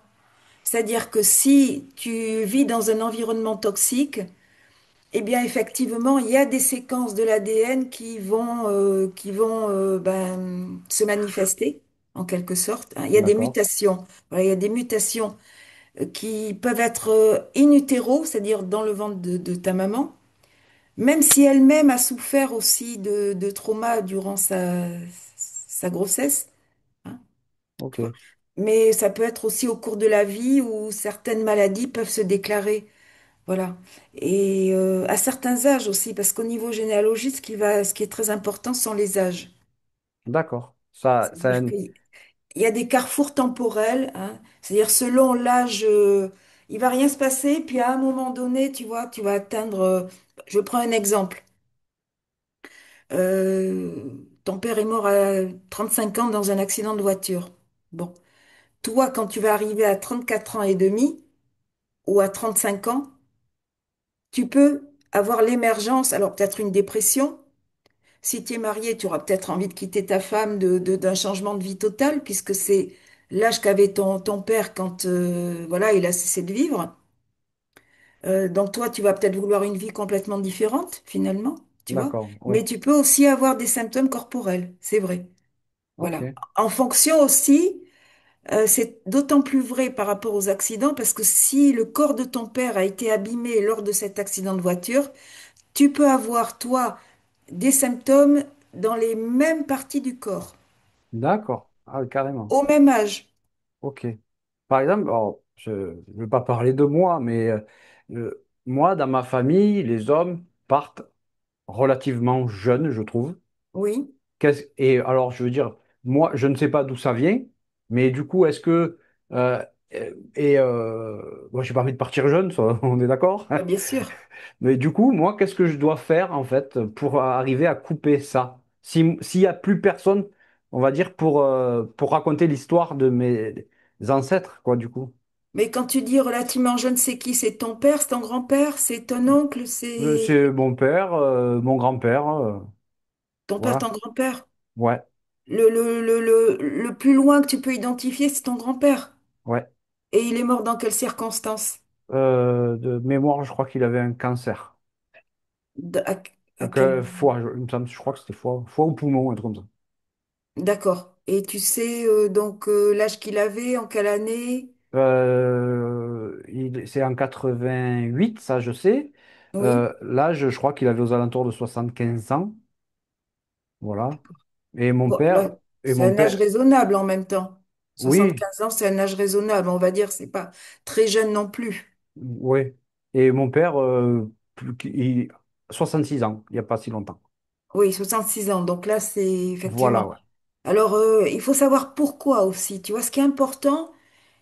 B: C'est-à-dire que si tu vis dans un environnement toxique, eh bien, effectivement, il y a des séquences de l'ADN qui vont se manifester, en quelque sorte, hein. Il y a des
A: D'accord?
B: mutations. Voilà, il y a des mutations qui peuvent être in utero, c'est-à-dire dans le ventre de ta maman, même si elle-même a souffert aussi de traumas durant sa grossesse, hein, tu vois.
A: Ok.
B: Mais ça peut être aussi au cours de la vie où certaines maladies peuvent se déclarer. Voilà. Et à certains âges aussi, parce qu'au niveau généalogique, ce qui est très important sont les âges.
A: D'accord. Ça,
B: C'est-à-dire qu'il y a des carrefours temporels, hein. C'est-à-dire selon l'âge, il va rien se passer, puis à un moment donné, tu vois, tu vas atteindre. Je prends un exemple. Ton père est mort à 35 ans dans un accident de voiture. Bon, toi, quand tu vas arriver à 34 ans et demi ou à 35 ans, tu peux avoir l'émergence, alors peut-être une dépression. Si tu es marié, tu auras peut-être envie de quitter ta femme, d'un changement de vie total, puisque c'est l'âge qu'avait ton père quand voilà, il a cessé de vivre. Donc toi, tu vas peut-être vouloir une vie complètement différente, finalement, tu vois.
A: d'accord. Oui.
B: Mais tu peux aussi avoir des symptômes corporels, c'est vrai. Voilà.
A: Ok.
B: En fonction aussi, c'est d'autant plus vrai par rapport aux accidents, parce que si le corps de ton père a été abîmé lors de cet accident de voiture, tu peux avoir, toi, des symptômes dans les mêmes parties du corps,
A: D'accord. Ah, oui, carrément.
B: au même âge.
A: Ok. Par exemple, alors, je ne veux pas parler de moi, mais moi, dans ma famille, les hommes partent relativement jeunes, je trouve.
B: Oui,
A: Et alors, je veux dire, moi, je ne sais pas d'où ça vient, mais du coup, est-ce que... moi, j'ai pas envie de partir jeune, ça, on est d'accord?
B: bah, bien sûr.
A: Mais du coup, moi, qu'est-ce que je dois faire, en fait, pour arriver à couper ça? S'il n'y a plus personne, on va dire, pour raconter l'histoire de mes ancêtres, quoi, du coup.
B: Mais quand tu dis relativement jeune, c'est qui? C'est ton père, c'est ton grand-père, c'est ton oncle, c'est
A: C'est mon père, mon grand-père,
B: ton père,
A: voilà.
B: ton grand-père.
A: Ouais,
B: Le plus loin que tu peux identifier, c'est ton grand-père.
A: ouais.
B: Et il est mort dans quelles circonstances?
A: De mémoire, je crois qu'il avait un cancer.
B: De- à, à
A: Donc,
B: quel...
A: foie, il me semble, je crois que c'était foie ou poumon, un truc comme ça.
B: D'accord. Et tu sais donc l'âge qu'il avait, en quelle année?
A: C'est en 88, ça je sais.
B: Oui.
A: Là, je crois qu'il avait aux alentours de 75 ans. Voilà. Et mon
B: Bon,
A: père,
B: là,
A: et
B: c'est
A: mon
B: un âge
A: père,
B: raisonnable en même temps.
A: oui,
B: 75 ans, c'est un âge raisonnable, on va dire, c'est pas très jeune non plus.
A: oui. Et mon père, 66 ans, il n'y a pas si longtemps.
B: Oui, 66 ans, donc là, c'est
A: Voilà,
B: effectivement.
A: ouais.
B: Alors, il faut savoir pourquoi aussi. Tu vois, ce qui est important,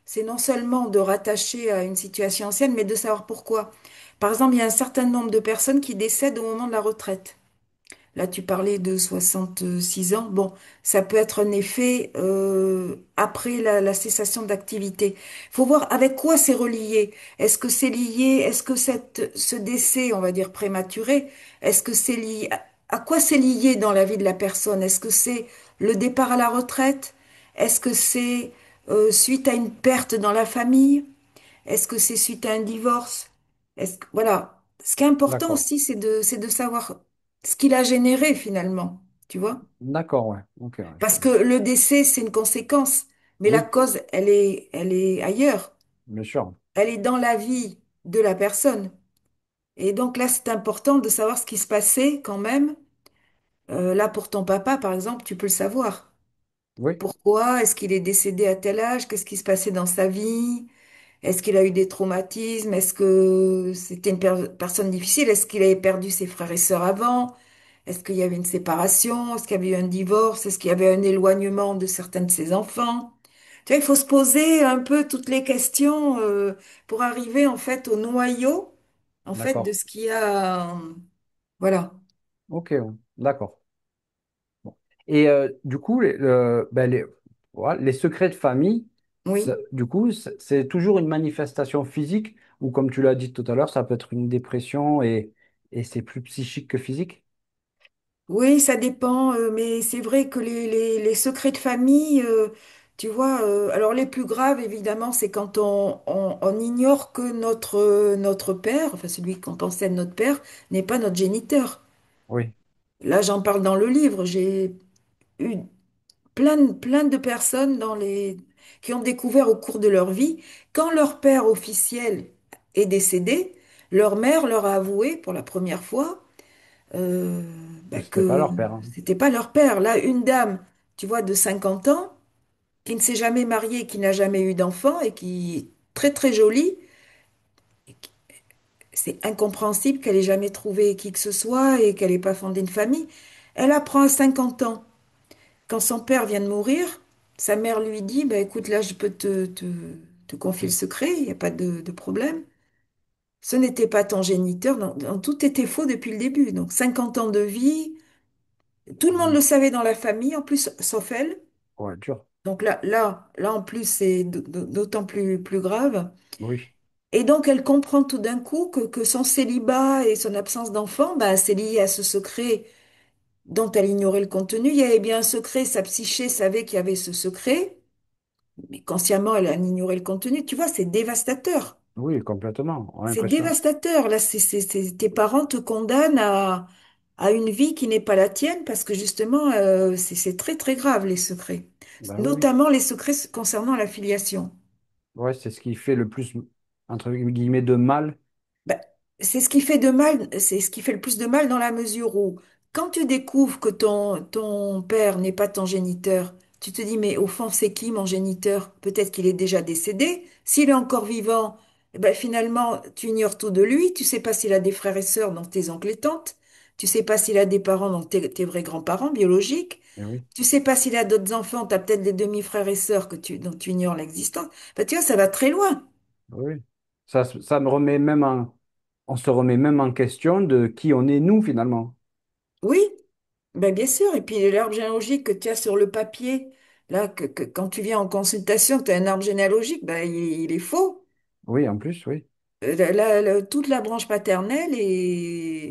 B: c'est non seulement de rattacher à une situation ancienne, mais de savoir pourquoi. Par exemple, il y a un certain nombre de personnes qui décèdent au moment de la retraite. Là, tu parlais de 66 ans. Bon, ça peut être un effet après la cessation d'activité. Il faut voir avec quoi c'est relié. Est-ce que c'est lié, est-ce que ce décès, on va dire prématuré, est-ce que c'est lié, à quoi c'est lié dans la vie de la personne? Est-ce que c'est le départ à la retraite? Est-ce que c'est suite à une perte dans la famille? Est-ce que c'est suite à un divorce? Voilà. Ce qui est important
A: D'accord.
B: aussi, c'est de savoir ce qu'il a généré finalement, tu vois?
A: D'accord, ouais. Ok, ouais,
B: Parce que le décès, c'est une conséquence, mais la
A: oui,
B: cause, elle est ailleurs.
A: bien sûr.
B: Elle est dans la vie de la personne. Et donc là, c'est important de savoir ce qui se passait quand même. Là, pour ton papa, par exemple, tu peux le savoir.
A: Oui,
B: Pourquoi? Est-ce qu'il est décédé à tel âge? Qu'est-ce qui se passait dans sa vie? Est-ce qu'il a eu des traumatismes? Est-ce que c'était une personne difficile? Est-ce qu'il avait perdu ses frères et sœurs avant? Est-ce qu'il y avait une séparation? Est-ce qu'il y avait eu un divorce? Est-ce qu'il y avait un éloignement de certains de ses enfants? Tu vois, il faut se poser un peu toutes les questions pour arriver en fait au noyau en fait de
A: D'accord.
B: ce qu'il y a. Voilà.
A: Ok, ouais. D'accord. Bon. Et du coup, voilà, les secrets de famille,
B: Oui.
A: du coup, c'est toujours une manifestation physique ou comme tu l'as dit tout à l'heure, ça peut être une dépression et c'est plus psychique que physique?
B: Oui, ça dépend, mais c'est vrai que les secrets de famille, tu vois, alors les plus graves, évidemment, c'est quand on ignore que notre père, enfin celui qu'on pensait être notre père, n'est pas notre géniteur.
A: Oui,
B: Là, j'en parle dans le livre. J'ai eu plein de personnes qui ont découvert au cours de leur vie, quand leur père officiel est décédé, leur mère leur a avoué pour la première fois euh,
A: que c'était pas
B: que
A: leur père, hein.
B: c'était pas leur père. Là, une dame, tu vois, de 50 ans, qui ne s'est jamais mariée, qui n'a jamais eu d'enfant et qui est très très jolie, c'est incompréhensible qu'elle ait jamais trouvé qui que ce soit et qu'elle ait pas fondé une famille. Elle apprend à 50 ans. Quand son père vient de mourir, sa mère lui dit, bah, écoute, là, je peux te confier le
A: Oui,
B: secret, il n'y a pas de problème. Ce n'était pas ton géniteur, non, non, tout était faux depuis le début. Donc 50 ans de vie, tout le monde
A: oui,
B: le savait dans la famille, en plus, sauf elle.
A: ouais, dur.
B: Donc là, en plus, c'est d'autant plus grave.
A: Oui,
B: Et donc, elle comprend tout d'un coup que son célibat et son absence d'enfant, bah, c'est lié à ce secret dont elle ignorait le contenu. Il y avait bien un secret, sa psyché savait qu'il y avait ce secret, mais consciemment, elle en ignorait le contenu. Tu vois, c'est dévastateur.
A: oui, complètement. On a
B: C'est
A: l'impression.
B: dévastateur. Là, tes parents te condamnent à une vie qui n'est pas la tienne parce que justement, c'est très, très grave, les secrets.
A: Ben oui,
B: Notamment les secrets concernant la filiation.
A: oui. Ouais, c'est ce qui fait le plus, entre guillemets, de mal.
B: Ben, c'est ce qui fait de mal, c'est ce qui fait le plus de mal dans la mesure où, quand tu découvres que ton père n'est pas ton géniteur, tu te dis, mais au fond, c'est qui mon géniteur? Peut-être qu'il est déjà décédé. S'il est encore vivant, eh ben, finalement, tu ignores tout de lui. Tu sais pas s'il a des frères et sœurs, donc tes oncles et tantes. Tu sais pas s'il a des parents, donc tes vrais grands-parents biologiques.
A: Eh oui,
B: Tu sais pas s'il a d'autres enfants, tu as peut-être des demi-frères et sœurs dont tu ignores l'existence. Ben, tu vois, ça va très loin.
A: oui. Ça me remet même on se remet même en question de qui on est nous finalement.
B: Oui. Ben bien sûr, et puis l'arbre généalogique que tu as sur le papier, là, quand tu viens en consultation, que tu as un arbre généalogique, ben, il est faux.
A: Oui, en plus, oui.
B: Toute la branche paternelle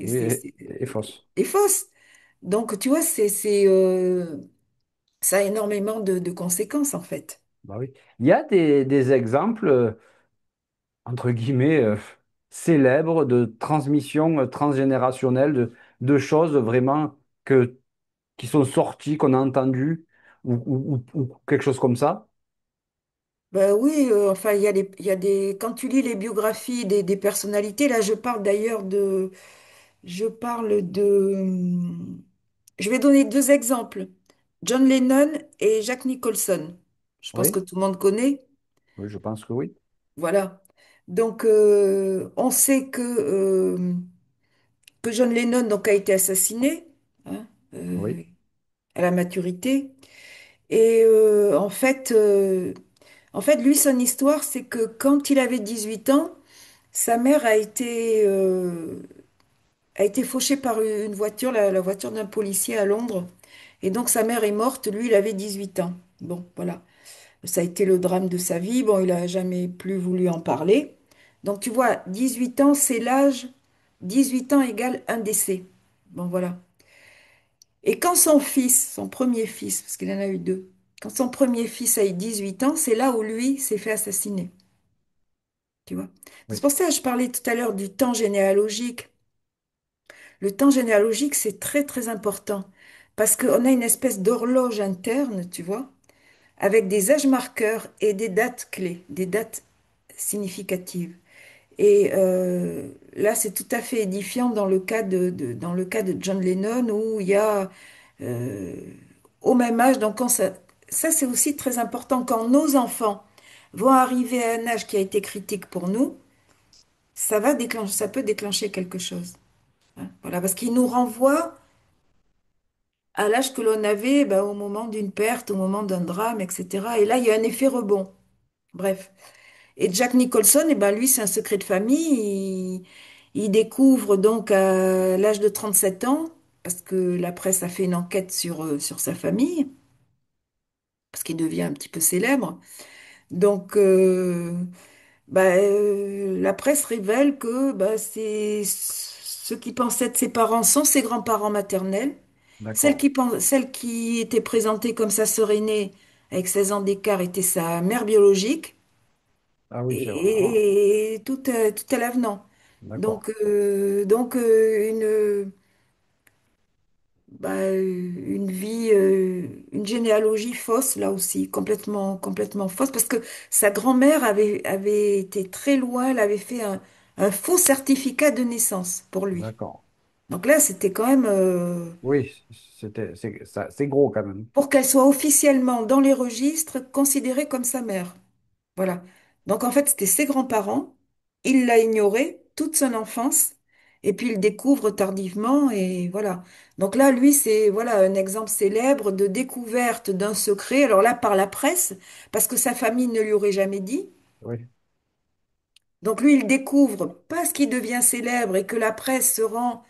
A: Oui, et fausse.
B: est fausse. Donc, tu vois, ça a énormément de conséquences, en fait.
A: Bah oui. Il y a des exemples, entre guillemets, célèbres de transmission transgénérationnelle, de choses vraiment qui sont sorties, qu'on a entendues, ou quelque chose comme ça.
B: Ben oui, enfin, il y a quand tu lis les biographies des personnalités, là, je parle je vais donner deux exemples. John Lennon et Jack Nicholson. Je pense que
A: Oui,
B: tout le monde connaît.
A: oui, je pense que oui.
B: Voilà. Donc, on sait que John Lennon donc, a été assassiné, hein,
A: Oui,
B: euh, à la maturité. Et en fait, lui, son histoire, c'est que quand il avait 18 ans, sa mère a été fauchée par une voiture, la voiture d'un policier à Londres. Et donc sa mère est morte, lui il avait 18 ans. Bon, voilà. Ça a été le drame de sa vie. Bon, il a jamais plus voulu en parler. Donc tu vois, 18 ans, c'est l'âge. 18 ans égale un décès. Bon, voilà. Et quand son fils, son premier fils, parce qu'il en a eu deux, quand son premier fils a eu 18 ans, c'est là où lui s'est fait assassiner. Tu vois. C'est
A: oui,
B: pour ça que je parlais tout à l'heure du temps généalogique. Le temps généalogique, c'est très très important parce qu'on a une espèce d'horloge interne, tu vois, avec des âges marqueurs et des dates clés, des dates significatives. Et là, c'est tout à fait édifiant dans le cas dans le cas de John Lennon où il y a euh, au même âge, donc ça c'est aussi très important quand nos enfants vont arriver à un âge qui a été critique pour nous, ça peut déclencher quelque chose, hein. Voilà, parce qu'il nous renvoie à l'âge que l'on avait, ben, au moment d'une perte, au moment d'un drame, etc. Et là, il y a un effet rebond. Bref. Et Jack Nicholson, eh ben, lui, c'est un secret de famille. Il découvre donc à l'âge de 37 ans, parce que la presse a fait une enquête sur sa famille, parce qu'il devient un petit peu célèbre. Donc, la presse révèle que bah, ceux qui pensaient être ses parents sont ses grands-parents maternels.
A: D'accord.
B: Celle qui était présentée comme sa sœur aînée avec 16 ans d'écart était sa mère biologique.
A: Ah oui, c'est vraiment.
B: Et tout est l'avenant.
A: D'accord.
B: Donc, une vie, une généalogie fausse là aussi, complètement fausse, parce que sa grand-mère avait été très loin, elle avait fait un faux certificat de naissance pour lui.
A: D'accord.
B: Donc là, c'était quand même
A: Oui, c'est gros quand même.
B: pour qu'elle soit officiellement dans les registres considérée comme sa mère. Voilà. Donc en fait, c'était ses grands-parents. Il l'a ignoré toute son enfance. Et puis il découvre tardivement et voilà. Donc là, lui, c'est voilà un exemple célèbre de découverte d'un secret. Alors là, par la presse, parce que sa famille ne lui aurait jamais dit.
A: Oui,
B: Donc lui, il découvre parce qu'il devient célèbre et que la presse se rend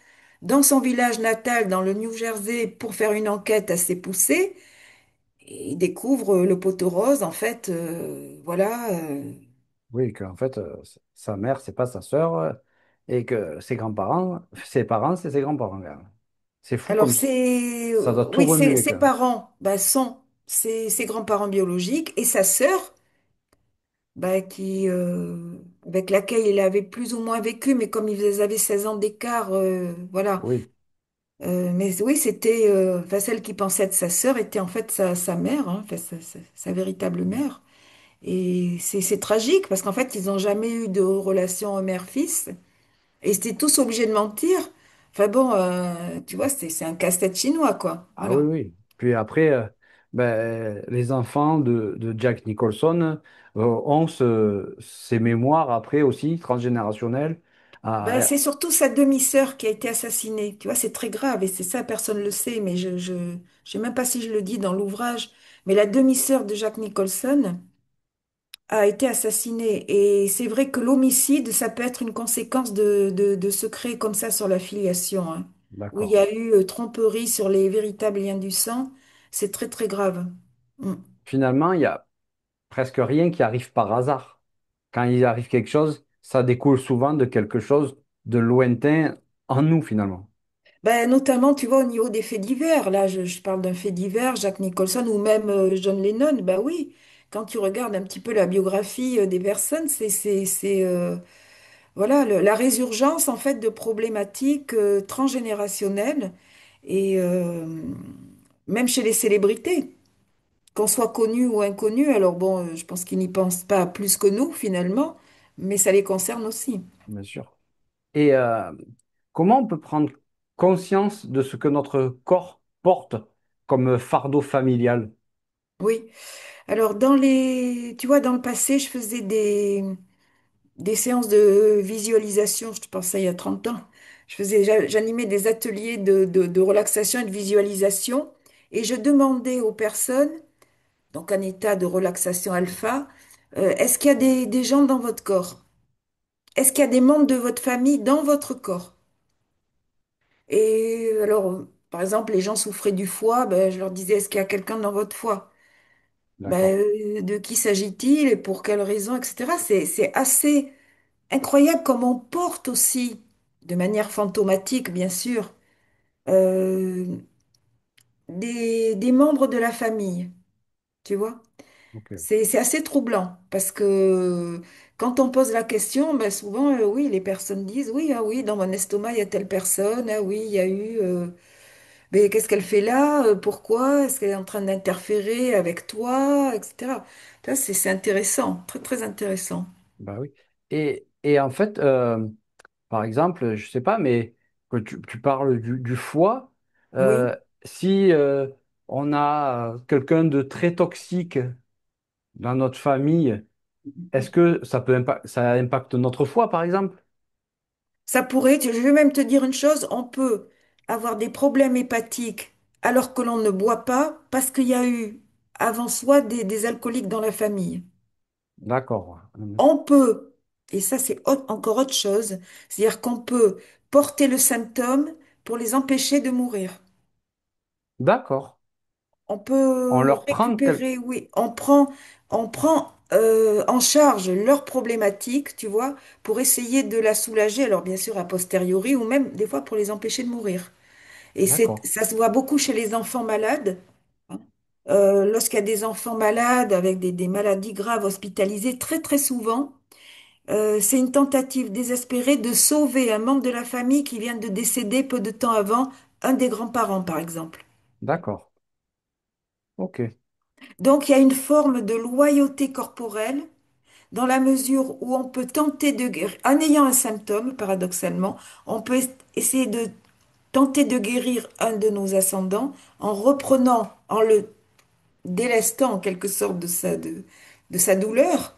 B: dans son village natal, dans le New Jersey, pour faire une enquête assez poussée. Et il découvre le poteau rose, en fait, voilà.
A: oui, qu'en fait, sa mère, c'est pas sa sœur, et que ses parents, c'est ses grands-parents, quand même. C'est fou
B: Alors
A: comme
B: c'est
A: ça doit tout
B: oui,
A: remuer,
B: ses
A: quand même.
B: parents sont ses grands-parents biologiques et sa sœur qui avec laquelle il avait plus ou moins vécu, mais comme ils avaient 16 ans d'écart, voilà.
A: Oui,
B: Mais oui, c'était enfin, celle qui pensait être sa sœur était en fait sa mère, hein, enfin, sa véritable mère. Et c'est tragique parce qu'en fait, ils n'ont jamais eu de relation mère-fils et c'était tous obligés de mentir. Enfin bon, tu vois, c'est un casse-tête chinois, quoi.
A: ah oui,
B: Voilà.
A: oui. Puis après, les enfants de Jack Nicholson ont ces mémoires après aussi, transgénérationnelles.
B: Ben,
A: Ah,
B: c'est surtout sa demi-sœur qui a été assassinée. Tu vois, c'est très grave et c'est ça, personne ne le sait, mais je sais même pas si je le dis dans l'ouvrage. Mais la demi-sœur de Jack Nicholson a été assassinée. Et c'est vrai que l'homicide, ça peut être une conséquence de secrets comme ça sur la filiation, hein. Où il y
A: d'accord.
B: a eu tromperie sur les véritables liens du sang. C'est très, très grave. Mm.
A: Finalement, il y a presque rien qui arrive par hasard. Quand il arrive quelque chose, ça découle souvent de quelque chose de lointain en nous, finalement.
B: Ben, notamment, tu vois, au niveau des faits divers, là, je parle d'un fait divers, Jack Nicholson ou même John Lennon, ben oui, quand tu regardes un petit peu la biographie des personnes, voilà, la résurgence, en fait, de problématiques transgénérationnelles et même chez les célébrités, qu'on soit connu ou inconnu, alors bon, je pense qu'ils n'y pensent pas plus que nous, finalement, mais ça les concerne aussi.
A: Bien sûr. Et comment on peut prendre conscience de ce que notre corps porte comme fardeau familial?
B: Oui. Alors, tu vois, dans le passé, je faisais des séances de visualisation, je te pense ça il y a 30 ans. J'animais des ateliers de relaxation et de visualisation et je demandais aux personnes, donc en état de relaxation alpha, est-ce qu'il y a des gens dans votre corps? Est-ce qu'il y a des membres de votre famille dans votre corps? Et alors, par exemple, les gens souffraient du foie, ben, je leur disais, est-ce qu'il y a quelqu'un dans votre foie?
A: D'accord.
B: Ben, de qui s'agit-il et pour quelle raison, etc. C'est assez incroyable comme on porte aussi, de manière fantomatique, bien sûr, euh, des membres de la famille, tu vois.
A: Ok.
B: C'est assez troublant parce que quand on pose la question, ben souvent, oui, les personnes disent, oui, ah oui, dans mon estomac, il y a telle personne, ah oui, il y a eu, mais qu'est-ce qu'elle fait là? Pourquoi? Est-ce qu'elle est en train d'interférer avec toi, etc. Ça, c'est intéressant, très, très intéressant.
A: Bah oui. Et en fait, par exemple, je sais pas, mais que tu parles du foie,
B: Oui.
A: si on a quelqu'un de très toxique dans notre famille, est-ce que ça impacte notre foie, par exemple?
B: Ça pourrait, je vais même te dire une chose, on peut avoir des problèmes hépatiques alors que l'on ne boit pas parce qu'il y a eu avant soi des alcooliques dans la famille.
A: D'accord.
B: On peut, et ça c'est encore autre chose, c'est-à-dire qu'on peut porter le symptôme pour les empêcher de mourir.
A: D'accord.
B: On
A: On
B: peut
A: leur prend quel...
B: récupérer, oui, on prend en charge leur problématique, tu vois, pour essayer de la soulager, alors bien sûr a posteriori, ou même des fois pour les empêcher de mourir. Et
A: D'accord.
B: ça se voit beaucoup chez les enfants malades, hein. Lorsqu'il y a des enfants malades avec des maladies graves hospitalisés, très très souvent, c'est une tentative désespérée de sauver un membre de la famille qui vient de décéder peu de temps avant, un des grands-parents par exemple.
A: D'accord. Ok.
B: Donc il y a une forme de loyauté corporelle dans la mesure où on peut tenter de guérir, en ayant un symptôme, paradoxalement, on peut essayer de tenter de guérir un de nos ascendants en reprenant, en le délestant en quelque sorte de sa douleur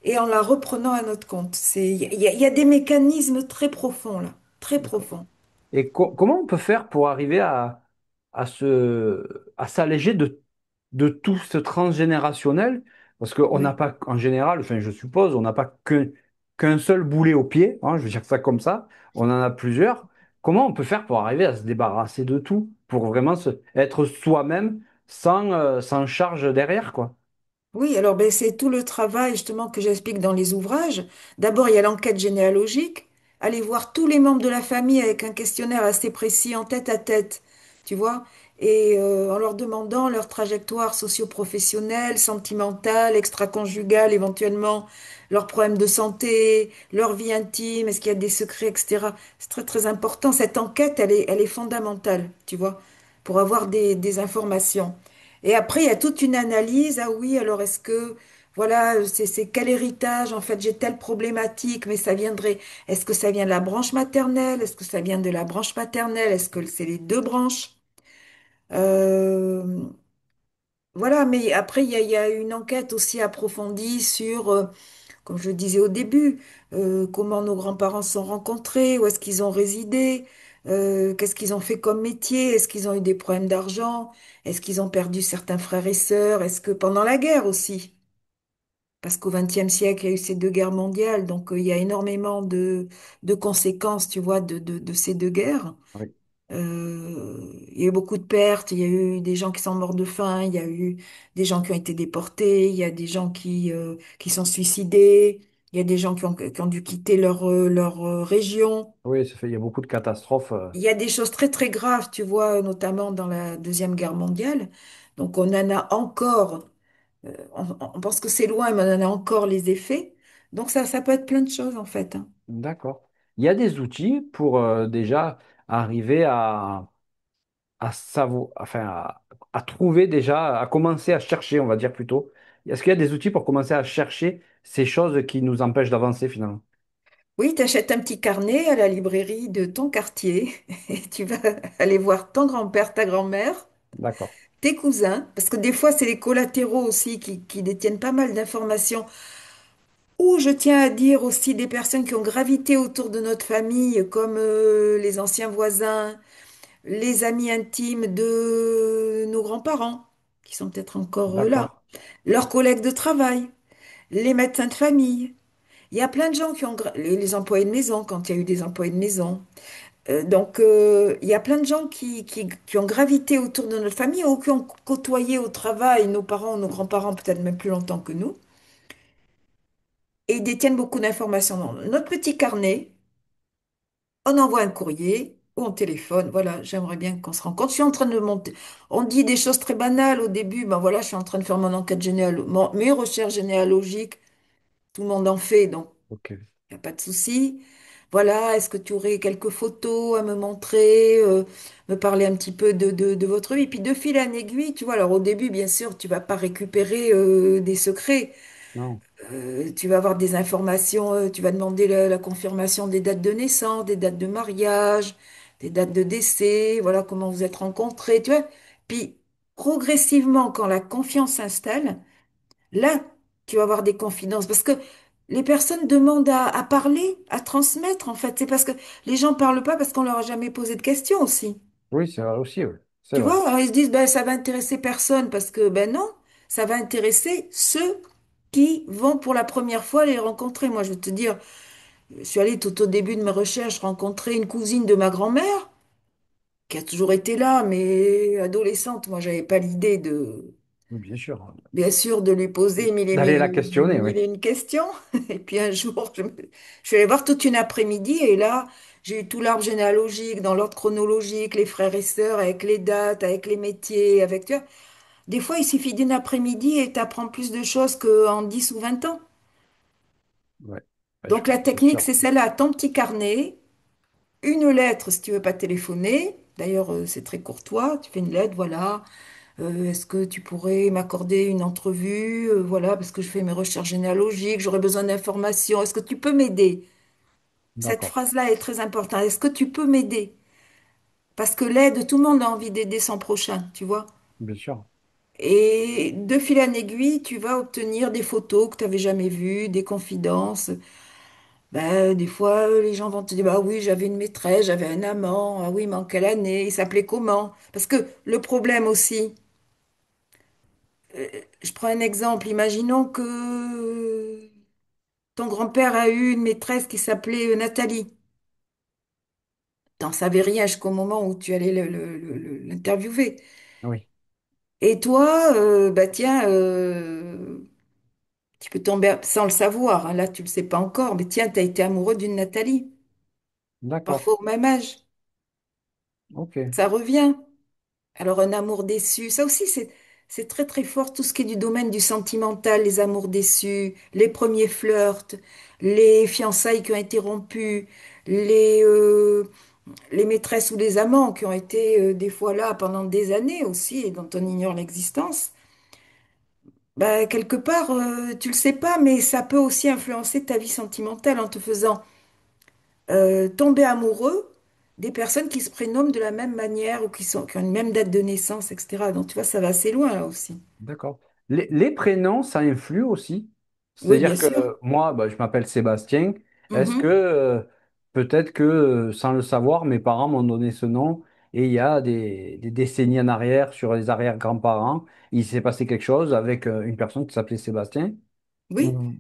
B: et en la reprenant à notre compte. Il y a des mécanismes très profonds là, très
A: D'accord.
B: profonds.
A: Et comment on peut faire pour arriver à s'alléger de tout ce transgénérationnel? Parce qu'on n'a
B: Oui.
A: pas, en général, enfin, je suppose, on n'a pas qu'un seul boulet au pied, hein, je veux dire ça comme ça, on en a plusieurs. Comment on peut faire pour arriver à se débarrasser de tout, pour vraiment être soi-même sans charge derrière, quoi?
B: Oui, alors ben, c'est tout le travail justement que j'explique dans les ouvrages. D'abord, il y a l'enquête généalogique, aller voir tous les membres de la famille avec un questionnaire assez précis en tête à tête, tu vois, et en leur demandant leur trajectoire socio-professionnelle, sentimentale, extra-conjugale, éventuellement leurs problèmes de santé, leur vie intime, est-ce qu'il y a des secrets, etc. C'est très très important. Cette enquête, elle est fondamentale, tu vois, pour avoir des informations. Et après, il y a toute une analyse. Ah oui, alors est-ce que, voilà, c'est quel héritage? En fait, j'ai telle problématique, mais ça viendrait, est-ce que ça vient de la branche maternelle? Est-ce que ça vient de la branche paternelle? Est-ce que c'est les deux branches? Euh, voilà, mais après, il y a une enquête aussi approfondie sur, comme je le disais au début, comment nos grands-parents se sont rencontrés, où est-ce qu'ils ont résidé, qu'est-ce qu'ils ont fait comme métier, est-ce qu'ils ont eu des problèmes d'argent, est-ce qu'ils ont perdu certains frères et sœurs, est-ce que pendant la guerre aussi, parce qu'au XXe siècle, il y a eu ces deux guerres mondiales, donc il y a énormément de conséquences, tu vois, de ces deux guerres.
A: Oui.
B: Il y a eu beaucoup de pertes, il y a eu des gens qui sont morts de faim, il y a eu des gens qui ont été déportés, il y a des gens qui sont suicidés, il y a des gens qui ont dû quitter leur région.
A: Oui, ça fait, il y a beaucoup de catastrophes.
B: Il y a des choses très très graves, tu vois, notamment dans la Deuxième Guerre mondiale. Donc on en a encore, on pense que c'est loin, mais on en a encore les effets. Donc ça peut être plein de choses en fait, hein.
A: D'accord. Il y a des outils pour déjà arriver à savoir, enfin, à trouver déjà, à commencer à chercher, on va dire plutôt. Est-ce qu'il y a des outils pour commencer à chercher ces choses qui nous empêchent d'avancer finalement?
B: Oui, tu achètes un petit carnet à la librairie de ton quartier et tu vas aller voir ton grand-père, ta grand-mère,
A: D'accord,
B: tes cousins, parce que des fois, c'est les collatéraux aussi qui détiennent pas mal d'informations. Ou je tiens à dire aussi des personnes qui ont gravité autour de notre famille, comme les anciens voisins, les amis intimes de nos grands-parents, qui sont peut-être encore là,
A: d'accord,
B: leurs collègues de travail, les médecins de famille. Il y a plein de gens qui ont, les employés de maison, quand il y a eu des employés de maison. Il y a plein de gens qui ont gravité autour de notre famille ou qui ont côtoyé au travail nos parents, nos grands-parents, peut-être même plus longtemps que nous, et ils détiennent beaucoup d'informations dans notre petit carnet. On envoie un courrier ou on téléphone. Voilà, j'aimerais bien qu'on se rencontre. Je suis en train de monter. On dit des choses très banales au début. Ben voilà, je suis en train de faire mon enquête généalogique, mes recherches généalogiques. Tout le monde en fait, donc
A: ok.
B: il n'y a pas de souci. Voilà, est-ce que tu aurais quelques photos à me montrer, me parler un petit peu de votre vie? Puis de fil en aiguille, tu vois, alors au début, bien sûr, tu vas pas récupérer des secrets.
A: Non,
B: Tu vas avoir des informations, tu vas demander la confirmation des dates de naissance, des dates de mariage, des dates de décès, voilà comment vous êtes rencontrés, tu vois. Puis progressivement, quand la confiance s'installe, là, tu vas avoir des confidences parce que les personnes demandent à parler, à transmettre, en fait. C'est parce que les gens parlent pas parce qu'on leur a jamais posé de questions aussi.
A: oui, c'est vrai aussi, oui. c'est
B: Tu
A: vrai.
B: vois, alors ils se disent, ben, ça va intéresser personne parce que, ben non, ça va intéresser ceux qui vont pour la première fois les rencontrer. Moi, je veux te dire, je suis allée tout au début de mes recherches rencontrer une cousine de ma grand-mère qui a toujours été là, mais adolescente, moi, j'avais pas l'idée de,
A: Oui, bien sûr.
B: bien sûr, de lui poser
A: D'aller la questionner, oui.
B: mille et une questions. Et puis un jour, je suis allée voir toute une après-midi et là, j'ai eu tout l'arbre généalogique, dans l'ordre chronologique, les frères et sœurs, avec les dates, avec les métiers, avec, tu vois. Des fois, il suffit d'une après-midi et tu apprends plus de choses qu'en 10 ou 20 ans.
A: Ouais. Ouais,
B: Donc la
A: c'est
B: technique,
A: sûr.
B: c'est celle-là, ton petit carnet, une lettre si tu veux pas téléphoner. D'ailleurs, c'est très courtois. Tu fais une lettre, voilà. Est-ce que tu pourrais m'accorder une entrevue? Voilà, parce que je fais mes recherches généalogiques, j'aurais besoin d'informations. Est-ce que tu peux m'aider? Cette
A: D'accord.
B: phrase-là est très importante. Est-ce que tu peux m'aider? Parce que l'aide, tout le monde a envie d'aider son prochain, tu vois.
A: Bien sûr.
B: Et de fil en aiguille, tu vas obtenir des photos que tu n'avais jamais vues, des confidences. Ben, des fois, les gens vont te dire, bah oui, j'avais une maîtresse, j'avais un amant, ah oui, mais en quelle année, il s'appelait comment? Parce que le problème aussi, je prends un exemple, imaginons que ton grand-père a eu une maîtresse qui s'appelait Nathalie. T'en savais rien jusqu'au moment où tu allais l'interviewer.
A: Oui.
B: Et toi, bah tiens, tu peux tomber sans le savoir, hein, là tu le sais pas encore, mais tiens, tu as été amoureux d'une Nathalie,
A: D'accord.
B: parfois au même âge,
A: Ok.
B: ça revient. Alors un amour déçu, ça aussi c'est très très fort, tout ce qui est du domaine du sentimental, les amours déçus, les premiers flirts, les fiançailles qui ont été rompues, les, euh, les maîtresses ou les amants qui ont été des fois là pendant des années aussi et dont on ignore l'existence. Bah, quelque part, tu le sais pas, mais ça peut aussi influencer ta vie sentimentale en te faisant tomber amoureux des personnes qui se prénomment de la même manière ou qui ont une même date de naissance, etc. Donc, tu vois, ça va assez loin là aussi.
A: D'accord. Les prénoms, ça influe aussi.
B: Oui, bien
A: C'est-à-dire
B: sûr.
A: que moi, bah, je m'appelle Sébastien. Est-ce que
B: Mhm.
A: peut-être que sans le savoir, mes parents m'ont donné ce nom et il y a des décennies en arrière, sur les arrière-grands-parents, il s'est passé quelque chose avec une personne qui s'appelait Sébastien?
B: Oui.
A: Ou-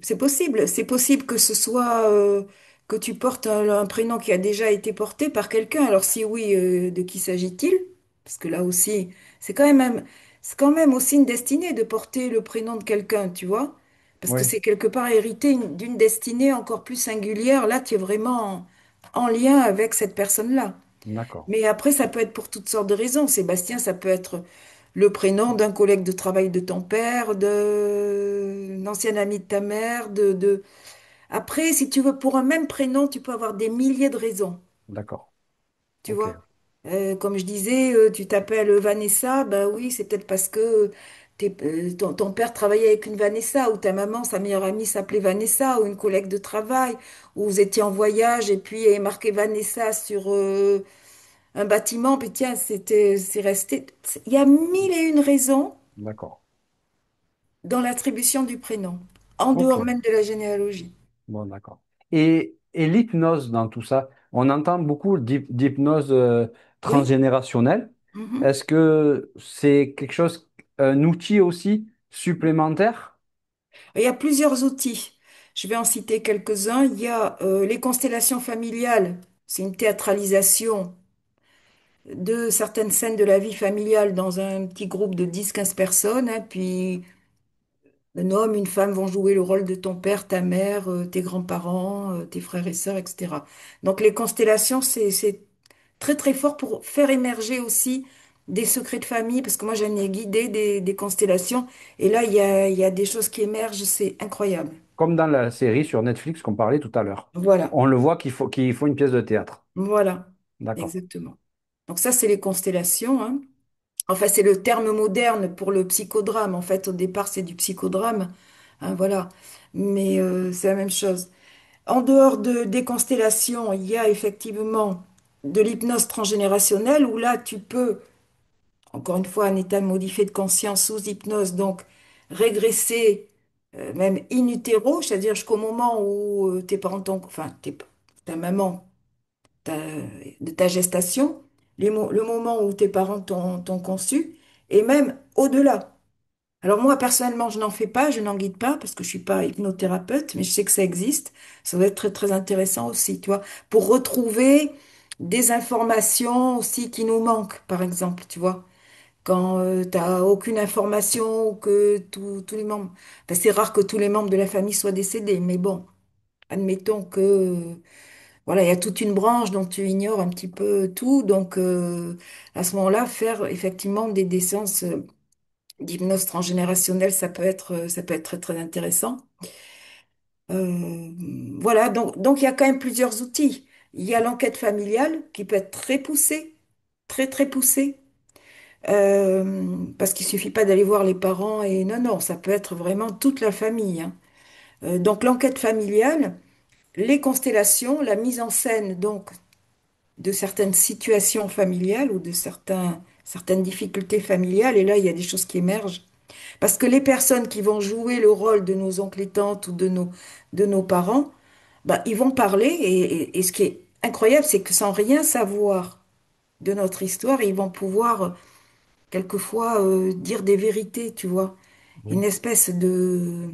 B: C'est possible. C'est possible que ce soit que tu portes un prénom qui a déjà été porté par quelqu'un. Alors si oui, de qui s'agit-il? Parce que là aussi, c'est quand même c'est quand même aussi une destinée de porter le prénom de quelqu'un, tu vois? Parce que
A: Oui,
B: c'est quelque part hérité d'une destinée encore plus singulière. Là, tu es vraiment en lien avec cette personne-là.
A: d'accord,
B: Mais après, ça peut être pour toutes sortes de raisons. Sébastien, ça peut être le prénom d'un collègue de travail de ton père, d'un ancien ami de ta mère, Après, si tu veux, pour un même prénom, tu peux avoir des milliers de raisons,
A: d'accord.
B: tu
A: Ok,
B: vois. Comme je disais, tu t'appelles Vanessa, ben oui, c'est peut-être parce que ton père travaillait avec une Vanessa, ou ta maman, sa meilleure amie s'appelait Vanessa, ou une collègue de travail, ou vous étiez en voyage et puis il y avait marqué Vanessa sur, un bâtiment, puis tiens, c'est resté. Il y a mille et une raisons
A: d'accord.
B: dans l'attribution du prénom, en
A: Ok,
B: dehors même de la généalogie.
A: bon, d'accord. Et l'hypnose dans tout ça, on entend beaucoup d'hypnose
B: Oui.
A: transgénérationnelle.
B: Mhm.
A: Est-ce que c'est quelque chose, un outil aussi supplémentaire?
B: Il y a plusieurs outils. Je vais en citer quelques-uns. Il y a les constellations familiales. C'est une théâtralisation de certaines scènes de la vie familiale dans un petit groupe de 10 15 personnes, hein. Puis un homme, une femme vont jouer le rôle de ton père, ta mère, tes grands-parents, tes frères et sœurs, etc. Donc les constellations, c'est très très fort pour faire émerger aussi des secrets de famille, parce que moi j'en ai guidé des constellations, et là il y a des choses qui émergent, c'est incroyable.
A: Comme dans la série sur Netflix qu'on parlait tout à l'heure.
B: Voilà,
A: On le voit qu'il faut une pièce de théâtre.
B: voilà,
A: D'accord.
B: exactement. Donc ça c'est les constellations, hein. Enfin c'est le terme moderne pour le psychodrame. En fait au départ c'est du psychodrame, hein, voilà. Mais c'est la même chose. En dehors des constellations, il y a effectivement de l'hypnose transgénérationnelle où là, tu peux, encore une fois, un état modifié de conscience sous hypnose, donc régresser même in utero, c'est-à-dire jusqu'au moment où tes parents enfin ta maman, ta- de ta gestation, le moment où tes parents t'ont conçu, et même au-delà. Alors moi, personnellement, je n'en fais pas, je n'en guide pas, parce que je suis pas hypnothérapeute, mais je sais que ça existe. Ça va être très, très intéressant aussi, tu vois, pour retrouver des informations aussi qui nous manquent, par exemple, tu vois. Quand t'as aucune information ou que tous les membres, enfin, c'est rare que tous les membres de la famille soient décédés, mais bon, admettons que voilà, il y a toute une branche dont tu ignores un petit peu tout, donc à ce moment-là, faire effectivement des séances d'hypnose transgénérationnelle, ça peut être très très intéressant. Euh, voilà, donc il y a quand même plusieurs outils. Il y a l'enquête familiale qui peut être très poussée, très très poussée. Parce qu'il suffit pas d'aller voir les parents et non, non, ça peut être vraiment toute la famille, hein. Donc l'enquête familiale, les constellations, la mise en scène donc de certaines situations familiales ou de certaines difficultés familiales, et là il y a des choses qui émergent. Parce que les personnes qui vont jouer le rôle de nos oncles et tantes ou de nos parents, bah, ils vont parler et ce qui est incroyable, c'est que sans rien savoir de notre histoire, ils vont pouvoir quelquefois dire des vérités, tu vois. Une
A: Oui,
B: espèce de...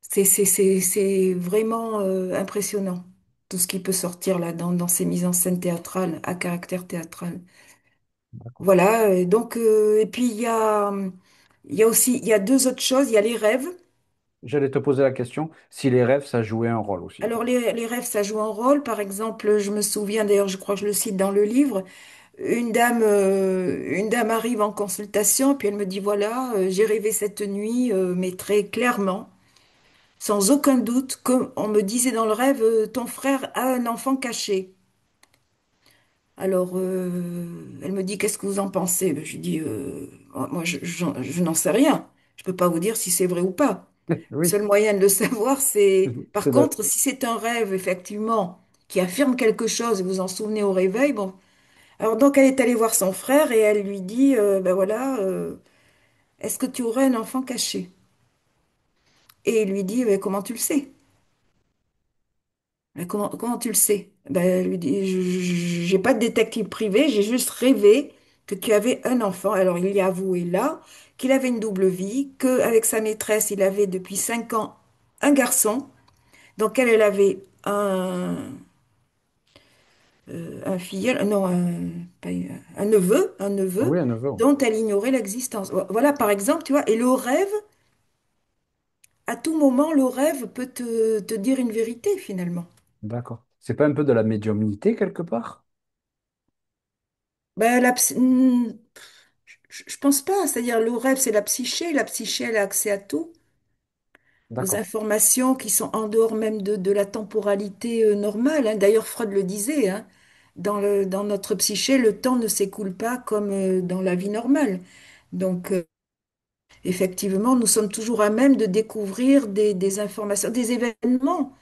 B: c'est vraiment impressionnant, tout ce qui peut sortir là dans ces mises en scène théâtrales, à caractère théâtral.
A: d'accord.
B: Voilà, et puis il y a aussi, il y a deux autres choses, il y a les rêves.
A: J'allais te poser la question si les rêves, ça jouait un rôle aussi.
B: Alors les rêves, ça joue un rôle. Par exemple, je me souviens, d'ailleurs, je crois que je le cite dans le livre, une dame arrive en consultation, puis elle me dit, voilà, j'ai rêvé cette nuit, mais très clairement, sans aucun doute, qu'on me disait dans le rêve, ton frère a un enfant caché. Alors, elle me dit, qu'est-ce que vous en pensez? Ben, je lui dis, moi, je n'en sais rien. Je peux pas vous dire si c'est vrai ou pas. Le
A: Oui,
B: seul moyen de le savoir, c'est... Par
A: c'est de...
B: contre, si c'est un rêve, effectivement, qui affirme quelque chose, et vous en souvenez au réveil, bon. Alors, donc, elle est allée voir son frère et elle lui dit, ben voilà, est-ce que tu aurais un enfant caché? Et il lui dit, ben, comment tu le sais? Ben, comment tu le sais? Ben, elle lui dit, j'ai pas de détective privé, j'ai juste rêvé que tu avais un enfant. Alors, il y a avoué là qu'il avait une double vie, qu'avec sa maîtresse, il avait depuis 5 ans un garçon. Donc, elle avait un filleul, non, pas un neveu
A: Oui, un neveu. Oui.
B: dont elle ignorait l'existence. Voilà, par exemple, tu vois, et le rêve, à tout moment, le rêve peut te dire une vérité, finalement.
A: D'accord. C'est pas un peu de la médiumnité quelque part?
B: Ben, je pense pas, c'est-à-dire le rêve, c'est la psyché, elle a accès à tout, aux
A: D'accord.
B: informations qui sont en dehors même de la temporalité normale, hein. D'ailleurs, Freud le disait, hein, dans notre psyché, le temps ne s'écoule pas comme dans la vie normale. Donc, effectivement, nous sommes toujours à même de découvrir des informations, des événements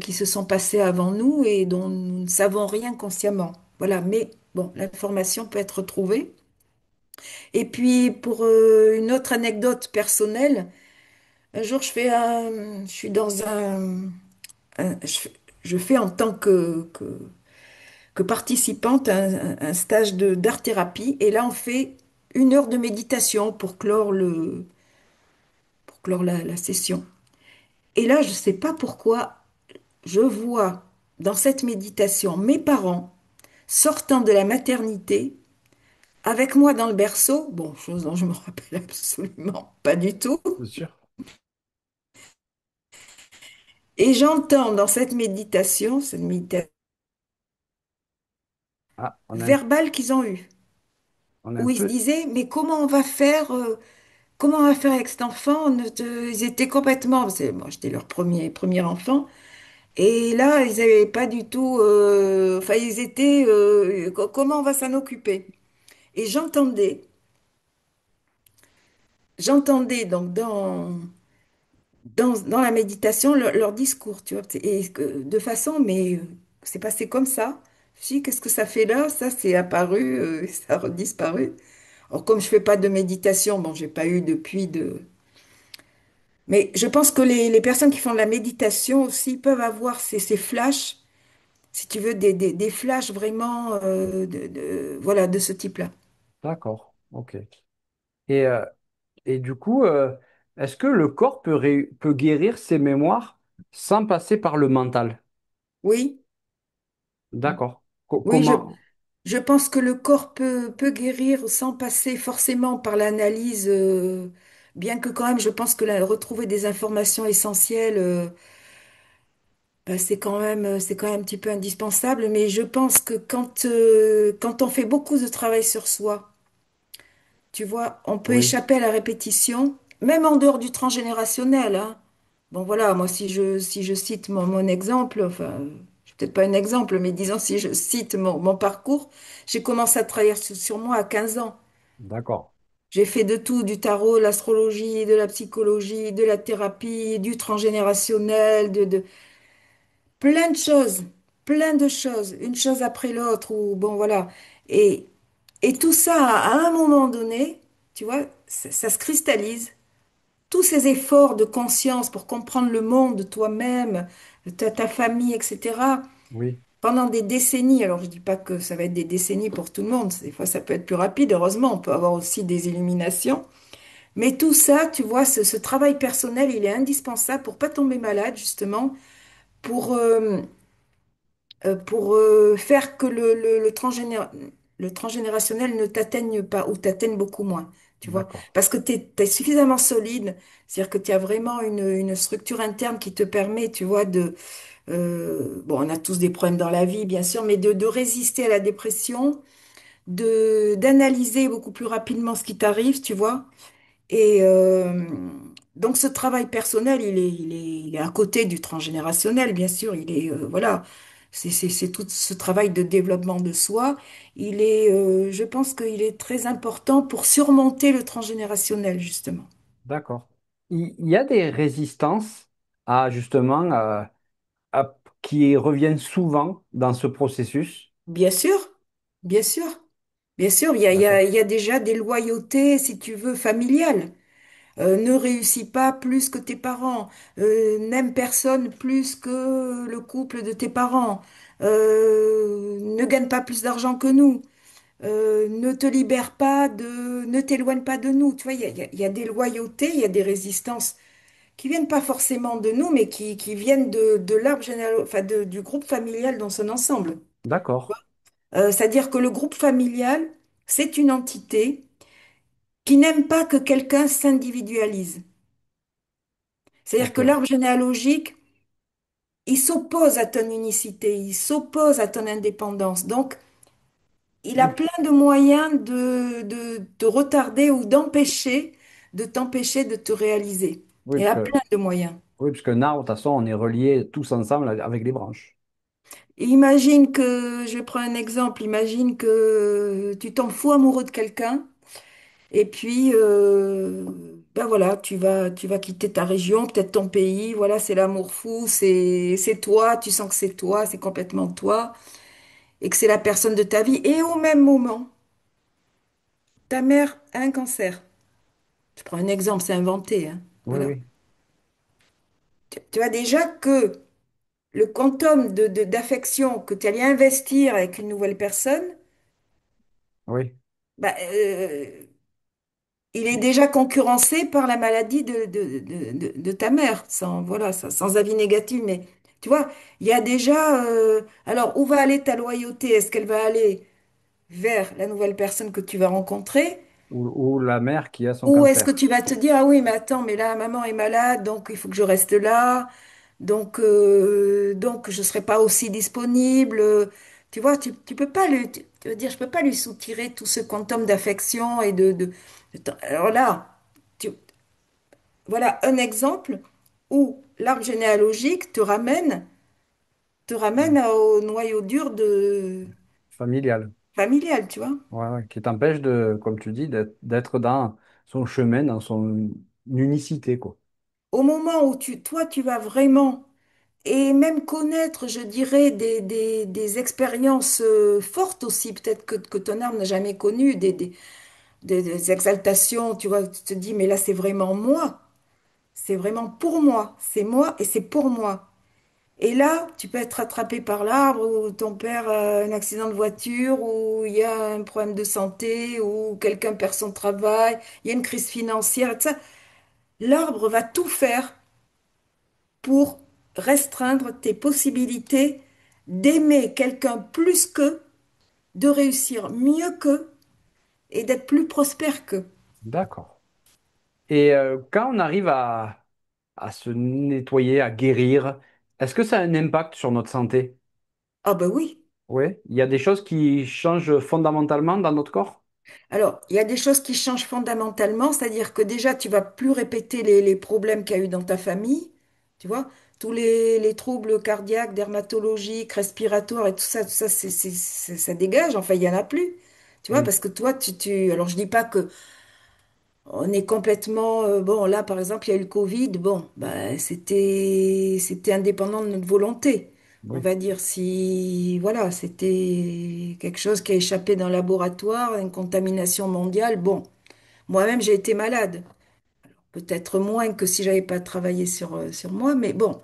B: qui se sont passés avant nous et dont nous ne savons rien consciemment. Voilà, mais bon, l'information peut être retrouvée. Et puis, pour une autre anecdote personnelle, un jour, je suis dans je fais en tant que participante un stage d'art-thérapie. Et là, on fait 1 heure de méditation pour clore la session. Et là, je ne sais pas pourquoi, je vois dans cette méditation mes parents sortant de la maternité avec moi dans le berceau, bon, chose dont je me rappelle absolument pas du tout.
A: C'est sûr.
B: Et j'entends dans cette méditation
A: Ah,
B: verbale qu'ils ont eue,
A: on a un
B: où ils se
A: peu...
B: disaient, mais comment on va faire avec cet enfant? Ils étaient complètement, moi j'étais leur premier enfant, et là ils n'avaient pas du tout, enfin ils étaient, comment on va s'en occuper? Et j'entendais donc dans la méditation leur discours, tu vois, de façon, mais c'est passé comme ça. Je me suis dit, qu'est-ce que ça fait là? Ça, c'est apparu, ça a redisparu. Alors, comme je fais pas de méditation, bon, j'ai pas eu depuis de... Mais je pense que les personnes qui font de la méditation aussi peuvent avoir ces flashs, si tu veux, des flashs vraiment voilà, de ce type-là.
A: D'accord. Ok. Et, euh, et du coup, est-ce que le corps peut guérir ses mémoires sans passer par le mental?
B: Oui,
A: D'accord.
B: oui,
A: Comment?
B: je pense que le corps peut guérir sans passer forcément par l'analyse, bien que quand même, je pense que retrouver des informations essentielles, bah, c'est quand même un petit peu indispensable. Mais je pense que quand on fait beaucoup de travail sur soi, tu vois, on peut
A: Oui,
B: échapper à la répétition, même en dehors du transgénérationnel, hein. Bon, voilà, moi, si je cite mon exemple, enfin, peut-être pas un exemple, mais disons, si je cite mon parcours, j'ai commencé à travailler sur moi à 15 ans.
A: d'accord.
B: J'ai fait de tout, du tarot, de l'astrologie, de la psychologie, de la thérapie, du transgénérationnel, de plein de choses, plein de choses, une chose après l'autre, ou bon, voilà. Et, et tout ça, à un moment donné, tu vois, ça se cristallise. Tous ces efforts de conscience pour comprendre le monde, toi-même, ta famille, etc.,
A: Oui,
B: pendant des décennies, alors je dis pas que ça va être des décennies pour tout le monde, des fois ça peut être plus rapide, heureusement, on peut avoir aussi des illuminations, mais tout ça, tu vois, ce travail personnel, il est indispensable pour pas tomber malade, justement, pour, faire que le transgénérationnel ne t'atteigne pas ou t'atteigne beaucoup moins, tu vois.
A: d'accord.
B: Parce que tu es suffisamment solide, c'est-à-dire que tu as vraiment une structure interne qui te permet, tu vois, bon, on a tous des problèmes dans la vie, bien sûr, mais de résister à la dépression, d'analyser beaucoup plus rapidement ce qui t'arrive, tu vois. Et donc ce travail personnel, il est à côté du transgénérationnel, bien sûr. Il est voilà, c'est tout ce travail de développement de soi. Je pense qu'il est très important pour surmonter le transgénérationnel, justement.
A: D'accord. Il y a des résistances à justement qui reviennent souvent dans ce processus.
B: Bien sûr, bien sûr, bien sûr.
A: D'accord.
B: Il y a déjà des loyautés, si tu veux, familiales. Ne réussis pas plus que tes parents, n'aime personne plus que le couple de tes parents, ne gagne pas plus d'argent que nous, ne te libère pas ne t'éloigne pas de nous. Tu vois, il y a des loyautés, il y a des résistances qui viennent pas forcément de nous, mais qui viennent de l'arbre général, enfin du groupe familial dans son ensemble.
A: D'accord.
B: C'est-à-dire que le groupe familial, c'est une entité qui n'aime pas que quelqu'un s'individualise. C'est-à-dire
A: Ok.
B: que l'arbre généalogique, il s'oppose à ton unicité, il s'oppose à ton indépendance. Donc, il a
A: Oui,
B: plein de moyens de te retarder ou de t'empêcher de te réaliser.
A: oui,
B: Il
A: parce
B: a
A: que,
B: plein de moyens.
A: oui, parce qu'un arbre, de toute façon, on est reliés tous ensemble avec les branches.
B: Imagine que, je prends un exemple, imagine que tu t'en fous amoureux de quelqu'un et puis, ben voilà, tu vas quitter ta région, peut-être ton pays, voilà, c'est l'amour fou, c'est toi, tu sens que c'est toi, c'est complètement toi. Et que c'est la personne de ta vie. Et au même moment, ta mère a un cancer. Je prends un exemple, c'est inventé, hein.
A: Oui,
B: Voilà.
A: oui,
B: Tu vois déjà que le quantum d'affection que tu allais investir avec une nouvelle personne,
A: oui,
B: bah, il est déjà concurrencé par la maladie de ta mère, sans, voilà, sans avis négatif. Mais tu vois, il y a déjà... alors, où va aller ta loyauté? Est-ce qu'elle va aller vers la nouvelle personne que tu vas rencontrer?
A: ou la mère qui a son
B: Ou est-ce que
A: cancer.
B: tu vas te dire, ah oui, mais attends, mais là, maman est malade, donc il faut que je reste là, donc je ne serai pas aussi disponible. Tu vois, tu peux pas tu veux dire, je peux pas lui soutirer tout ce quantum d'affection et de temps. Alors là, tu, voilà un exemple où l'arbre généalogique te ramène
A: Mm.
B: au noyau dur de
A: Familiale.
B: familial, tu vois.
A: Ouais, ouais, qui t'empêche de, comme tu dis, d'être dans son chemin, dans son unicité, quoi.
B: Au moment où toi, tu vas vraiment et même connaître, je dirais, des expériences fortes aussi, peut-être que ton âme n'a jamais connues, des exaltations, tu vois, tu te dis, mais là, c'est vraiment moi, c'est vraiment pour moi, c'est moi et c'est pour moi. Et là, tu peux être attrapé par l'arbre ou ton père a un accident de voiture ou il y a un problème de santé ou quelqu'un perd son travail, il y a une crise financière, et tout ça. L'arbre va tout faire pour restreindre tes possibilités d'aimer quelqu'un plus qu'eux, de réussir mieux qu'eux et d'être plus prospère qu'eux.
A: D'accord. Et quand on arrive à se nettoyer, à guérir, est-ce que ça a un impact sur notre santé?
B: Ah ben oui.
A: Oui. Il y a des choses qui changent fondamentalement dans notre corps?
B: Alors, il y a des choses qui changent fondamentalement, c'est-à-dire que déjà, tu vas plus répéter les problèmes qu'il y a eu dans ta famille, tu vois, tous les troubles cardiaques, dermatologiques, respiratoires et tout ça, ça dégage, enfin, il y en a plus, tu vois,
A: Oui.
B: parce que toi, alors je dis pas que on est complètement, bon, là, par exemple, il y a eu le Covid, bon, bah, c'était indépendant de notre volonté. On
A: Oui.
B: va dire si, voilà, c'était quelque chose qui a échappé d'un laboratoire, une contamination mondiale. Bon, moi-même, j'ai été malade. Peut-être moins que si j'avais pas travaillé sur moi, mais bon,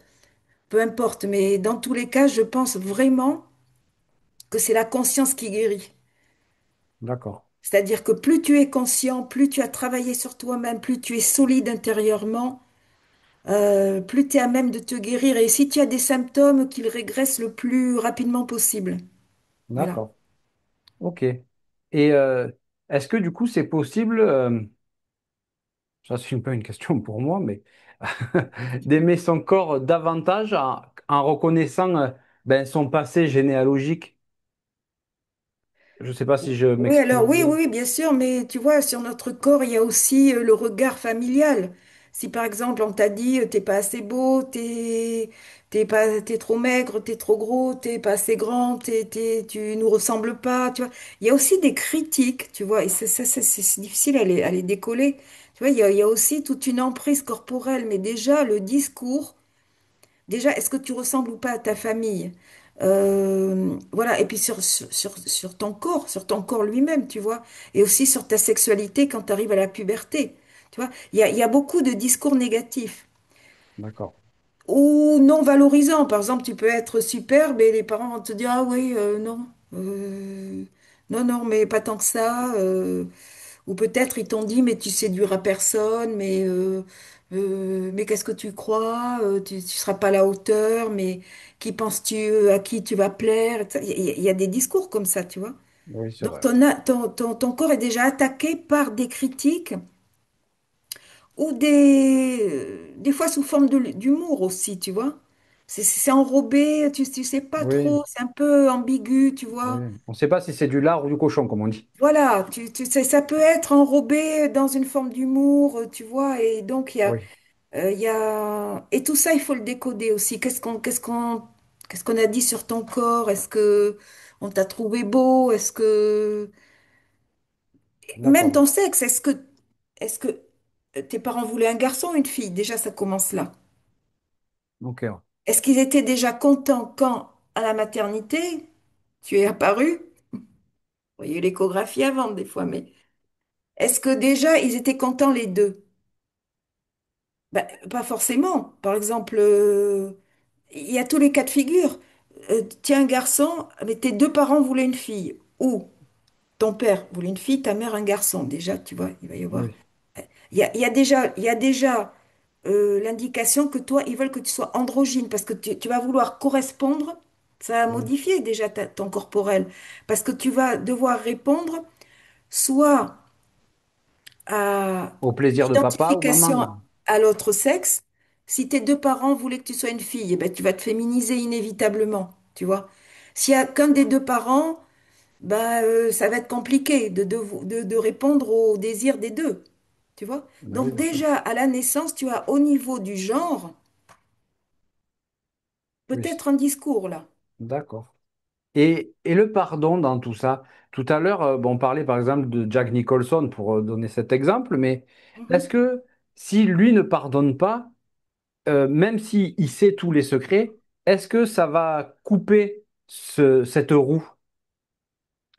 B: peu importe. Mais dans tous les cas, je pense vraiment que c'est la conscience qui guérit.
A: D'accord.
B: C'est-à-dire que plus tu es conscient, plus tu as travaillé sur toi-même, plus tu es solide intérieurement, plus tu es à même de te guérir. Et si tu as des symptômes, qu'ils régressent le plus rapidement possible. Voilà.
A: D'accord. OK. Et est-ce que du coup c'est possible, ça c'est un peu une question pour moi, mais d'aimer son corps davantage en reconnaissant ben, son passé généalogique? Je ne sais pas si je
B: Oui,
A: m'exprime
B: alors oui,
A: bien.
B: oui, oui, bien sûr, mais tu vois, sur notre corps, il y a aussi le regard familial. Si par exemple on t'a dit t'es pas assez beau, t'es trop maigre, t'es trop gros, t'es pas assez grand, tu nous ressembles pas, tu vois. Il y a aussi des critiques, tu vois, et c'est difficile à les décoller. Tu vois, il y a aussi toute une emprise corporelle, mais déjà le discours. Déjà, est-ce que tu ressembles ou pas à ta famille? Voilà, et puis sur sur ton corps lui-même, tu vois, et aussi sur ta sexualité quand tu arrives à la puberté, tu vois. Il y a beaucoup de discours négatifs
A: D'accord.
B: ou non valorisants. Par exemple, tu peux être superbe et les parents vont te dire, ah oui, non, non, mais pas tant que ça. Ou peut-être ils t'ont dit, mais tu séduiras personne, mais qu'est-ce que tu crois? Tu seras pas à la hauteur, mais qui penses-tu, à qui tu vas plaire? Et tout ça. Il y a des discours comme ça, tu vois.
A: Oui, c'est
B: Donc
A: vrai.
B: ton corps est déjà attaqué par des critiques ou des fois sous forme d'humour aussi, tu vois. C'est enrobé, tu sais pas
A: Oui,
B: trop, c'est un peu ambigu, tu
A: oui.
B: vois.
A: On ne sait pas si c'est du lard ou du cochon, comme on dit.
B: Voilà, tu sais, ça peut être enrobé dans une forme d'humour, tu vois, et donc
A: Oui,
B: il y a... Et tout ça, il faut le décoder aussi. Qu'est-ce qu'on a dit sur ton corps? Est-ce que on t'a trouvé beau? Est-ce que... Même
A: d'accord.
B: ton sexe, est-ce que tes parents voulaient un garçon ou une fille? Déjà, ça commence là.
A: Ok.
B: Est-ce qu'ils étaient déjà contents quand, à la maternité, tu es apparu? Il y a eu l'échographie avant, des fois, mais est-ce que déjà, ils étaient contents les deux? Ben, pas forcément. Par exemple, il y a tous les cas de figure. Tiens, un garçon, mais tes deux parents voulaient une fille. Ou ton père voulait une fille, ta mère un garçon. Déjà, tu vois, il va y avoir.
A: Oui,
B: Il y a déjà l'indication que toi, ils veulent que tu sois androgyne parce que tu vas vouloir correspondre. Ça va
A: oui.
B: modifier déjà ton corporel. Parce que tu vas devoir répondre soit à
A: Au plaisir de papa ou
B: l'identification
A: maman.
B: à l'autre sexe. Si tes deux parents voulaient que tu sois une fille, eh ben, tu vas te féminiser inévitablement, tu vois. S'il y a qu'un des deux parents, bah, ça va être compliqué de répondre aux désirs des deux, tu vois.
A: Ben oui,
B: Donc
A: bien sûr.
B: déjà, à la naissance, tu as au niveau du genre,
A: Oui,
B: peut-être un discours là.
A: d'accord. Et le pardon dans tout ça. Tout à l'heure, bon, on parlait par exemple de Jack Nicholson pour donner cet exemple, mais est-ce
B: Mhm.
A: que si lui ne pardonne pas, même s'il sait tous les secrets, est-ce que ça va couper cette roue?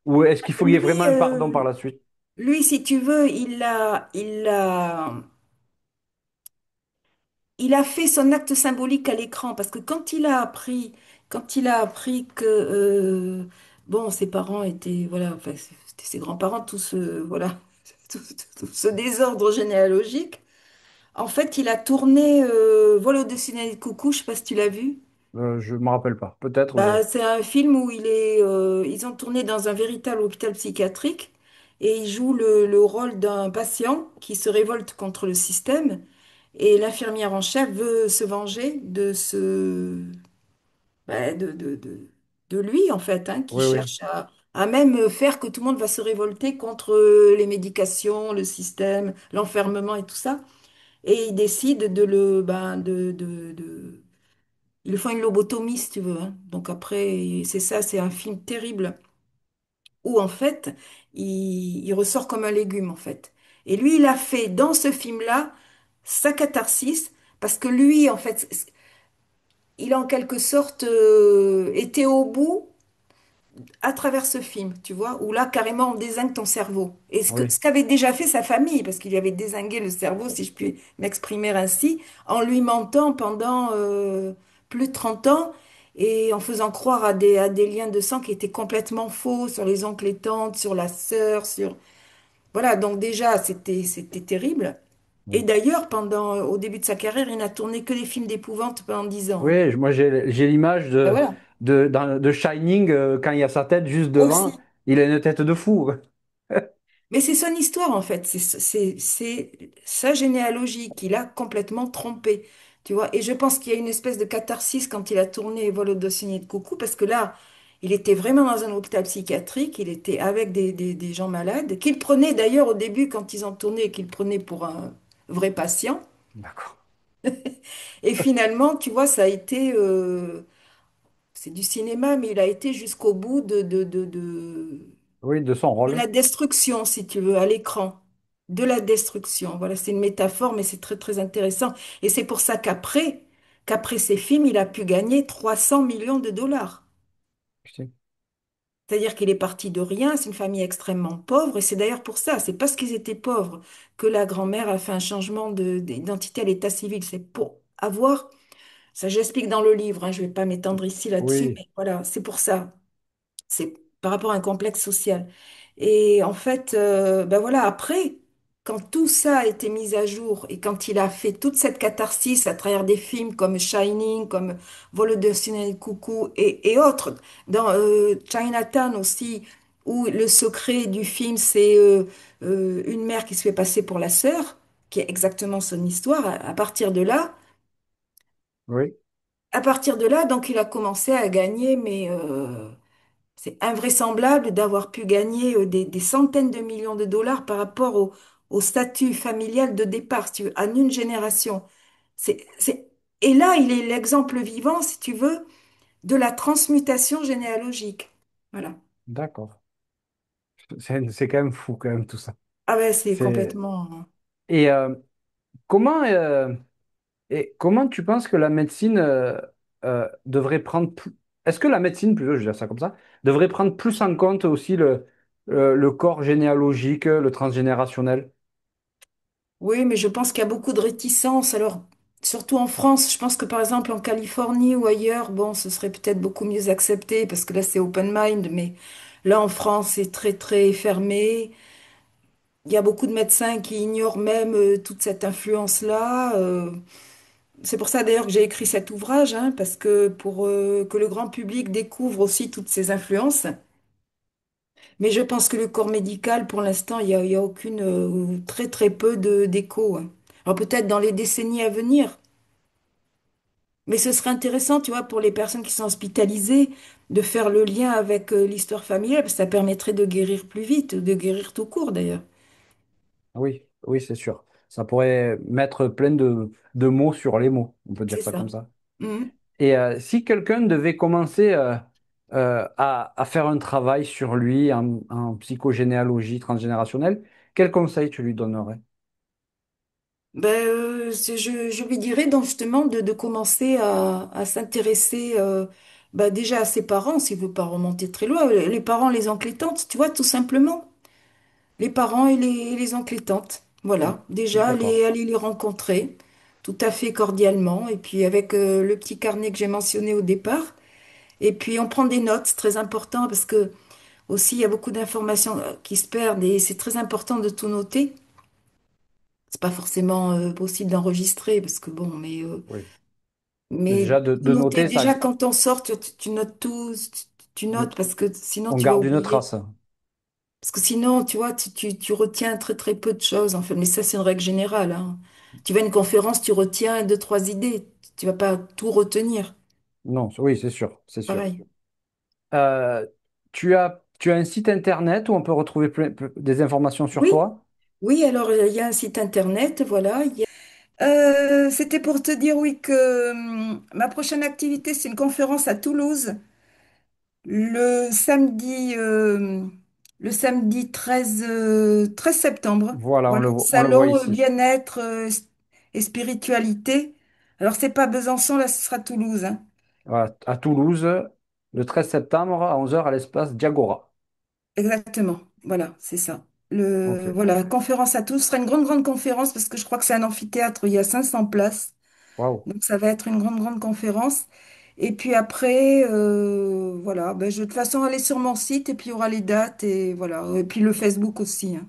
A: Ou est-ce qu'il faut qu'il y ait vraiment
B: Lui,
A: un pardon par la suite?
B: lui, si tu veux, il a fait son acte symbolique à l'écran parce que quand il a appris que bon, ses parents étaient voilà, enfin, c'était ses grands-parents, tout ce voilà, tout ce désordre généalogique. En fait, il a tourné Vol au-dessus d'un nid de coucou. Je sais pas si tu l'as vu.
A: Je me rappelle pas. Peut-être, mais
B: Bah, c'est un film où ils ont tourné dans un véritable hôpital psychiatrique et il joue le rôle d'un patient qui se révolte contre le système et l'infirmière en chef veut se venger bah, de lui en fait, hein, qui
A: oui, oui.
B: cherche à même faire que tout le monde va se révolter contre les médications, le système, l'enfermement et tout ça. Et il décide ils le font une lobotomie, si tu veux, hein. Donc après, c'est ça, c'est un film terrible où en fait, il ressort comme un légume en fait. Et lui, il a fait dans ce film-là sa catharsis parce que lui, en fait, il a en quelque sorte été au bout à travers ce film, tu vois, où là, carrément, on dézingue ton cerveau. Et
A: Oui,
B: ce qu'avait déjà fait sa famille, parce qu'il lui avait dézingué le cerveau, si je puis m'exprimer ainsi, en lui mentant pendant plus de 30 ans et en faisant croire à des liens de sang qui étaient complètement faux sur les oncles et tantes, sur la sœur, sur... Voilà, donc déjà, c'était terrible. Et
A: oui.
B: d'ailleurs, au début de sa carrière, il n'a tourné que des films d'épouvante pendant 10 ans, hein.
A: Oui, moi j'ai l'image
B: Ben voilà.
A: de Shining quand il y a sa tête juste devant.
B: Aussi.
A: Il a une tête de fou.
B: Mais c'est son histoire en fait, c'est sa généalogie qui l'a complètement trompé, tu vois. Et je pense qu'il y a une espèce de catharsis quand il a tourné Vol au-dessus de coucou, parce que là, il était vraiment dans un hôpital psychiatrique, il était avec des gens malades, qu'il prenait d'ailleurs au début quand ils ont tourné, qu'il prenait pour un vrai patient.
A: D'accord.
B: Et finalement, tu vois, ça a été, c'est du cinéma, mais il a été jusqu'au bout
A: Oui, de son
B: de
A: rôle.
B: la destruction, si tu veux, à l'écran. De la destruction. Voilà, c'est une métaphore, mais c'est très, très intéressant. Et c'est pour ça qu'après ces films, il a pu gagner 300 millions de dollars.
A: Tu sais.
B: C'est-à-dire qu'il est parti de rien, c'est une famille extrêmement pauvre, et c'est d'ailleurs pour ça, c'est parce qu'ils étaient pauvres que la grand-mère a fait un changement d'identité à l'état civil. C'est pour avoir, ça j'explique dans le livre, hein, je ne vais pas m'étendre ici là-dessus,
A: Oui,
B: mais voilà, c'est pour ça. C'est par rapport à un complexe social. Et en fait, ben voilà, après, quand tout ça a été mis à jour et quand il a fait toute cette catharsis à travers des films comme Shining, comme Vol au-dessus d'un coucou et autres, dans Chinatown aussi, où le secret du film, c'est une mère qui se fait passer pour la sœur, qui est exactement son histoire.
A: oui,
B: À partir de là, donc il a commencé à gagner, mais c'est invraisemblable d'avoir pu gagner des centaines de millions de dollars par rapport au statut familial de départ, si tu veux, en une génération. C'est, c'est... Et là, il est l'exemple vivant, si tu veux, de la transmutation généalogique. Voilà.
A: d'accord. C'est quand même fou, quand même, tout ça.
B: Ah ouais, c'est
A: C'est...
B: complètement...
A: Et comment, comment tu penses que la médecine devrait prendre plus... Est-ce que la médecine, plutôt, je vais dire ça comme ça, devrait prendre plus en compte aussi le corps généalogique, le transgénérationnel?
B: Oui, mais je pense qu'il y a beaucoup de réticences. Alors, surtout en France, je pense que par exemple en Californie ou ailleurs, bon, ce serait peut-être beaucoup mieux accepté parce que là, c'est open mind, mais là, en France, c'est très, très fermé. Il y a beaucoup de médecins qui ignorent même toute cette influence-là. C'est pour ça d'ailleurs que j'ai écrit cet ouvrage, hein, parce que pour que le grand public découvre aussi toutes ces influences. Mais je pense que le corps médical, pour l'instant, il y a aucune, très très peu d'écho, hein. Alors peut-être dans les décennies à venir, mais ce serait intéressant, tu vois, pour les personnes qui sont hospitalisées, de faire le lien avec l'histoire familiale, parce que ça permettrait de guérir plus vite, de guérir tout court d'ailleurs.
A: Oui, oui, c'est sûr. Ça pourrait mettre plein de mots sur les mots, on peut dire
B: C'est
A: ça comme
B: ça.
A: ça.
B: Mhm.
A: Et si quelqu'un devait commencer à faire un travail sur lui en psychogénéalogie transgénérationnelle, quel conseil tu lui donnerais?
B: Ben, je lui dirais donc justement de commencer à s'intéresser ben, déjà à ses parents, s'il veut pas remonter très loin, les parents, les oncles et tantes, tu vois, tout simplement. Les parents et les oncles et tantes. Voilà, déjà
A: D'accord.
B: aller les rencontrer. tout à fait cordialement. Et puis avec le petit carnet que j'ai mentionné au départ. Et puis on prend des notes, c'est très important parce que aussi il y a beaucoup d'informations qui se perdent et c'est très important de tout noter. C'est pas forcément possible d'enregistrer parce que bon,
A: Oui. Mais
B: mais
A: déjà,
B: tout
A: de
B: noter.
A: noter, ça,
B: Déjà quand on sort, tu notes tout, tu
A: oui,
B: notes parce que sinon
A: on
B: tu vas
A: garde une
B: oublier.
A: trace.
B: Parce que sinon, tu vois, tu retiens très très peu de choses en fait. Mais ça, c'est une règle générale, hein. Tu vas à une conférence, tu retiens deux, trois idées. Tu vas pas tout retenir.
A: Non, oui, c'est sûr, c'est sûr.
B: Pareil.
A: Euh, tu as un site internet où on peut retrouver des informations sur
B: Oui,
A: toi?
B: oui. Alors il y a un site internet, voilà. C'était pour te dire oui que ma prochaine activité, c'est une conférence à Toulouse le samedi, euh, le samedi 13 septembre.
A: Voilà,
B: Voilà,
A: on le voit
B: salon
A: ici.
B: bien-être et spiritualité. Alors c'est pas Besançon, là ce sera Toulouse, hein.
A: Voilà, à Toulouse, le 13 septembre à 11 heures à l'espace Diagora.
B: Exactement. Voilà, c'est ça.
A: Ok,
B: Voilà, conférence à tous. Ce sera une grande, grande conférence parce que je crois que c'est un amphithéâtre, il y a 500 places.
A: waouh,
B: Donc ça va être une grande, grande conférence. Et puis après, voilà, ben, je vais de toute façon aller sur mon site et puis il y aura les dates et voilà. Et puis le Facebook aussi, hein.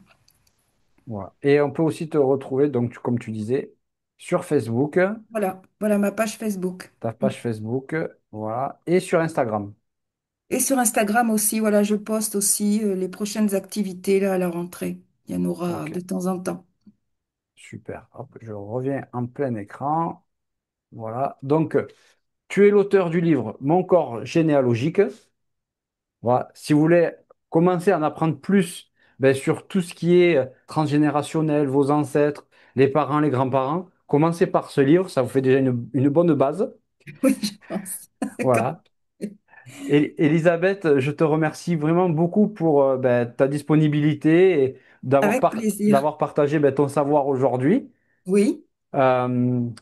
A: voilà. Et on peut aussi te retrouver, donc, comme tu disais, sur Facebook,
B: Voilà, voilà ma page Facebook.
A: ta
B: Mm.
A: page Facebook, voilà, et sur Instagram.
B: Et sur Instagram aussi, voilà, je poste aussi les prochaines activités là à la rentrée. Il y en aura
A: Ok,
B: de temps en temps.
A: super. Hop, je reviens en plein écran. Voilà. Donc, tu es l'auteur du livre Mon corps généalogique. Voilà. Si vous voulez commencer à en apprendre plus ben, sur tout ce qui est transgénérationnel, vos ancêtres, les parents, les grands-parents, commencez par ce livre. Ça vous fait déjà une bonne base.
B: Oui, je pense. D'accord.
A: Voilà. Et Elisabeth, je te remercie vraiment beaucoup pour ben, ta disponibilité et
B: Avec plaisir.
A: d'avoir partagé ben, ton savoir aujourd'hui.
B: Oui,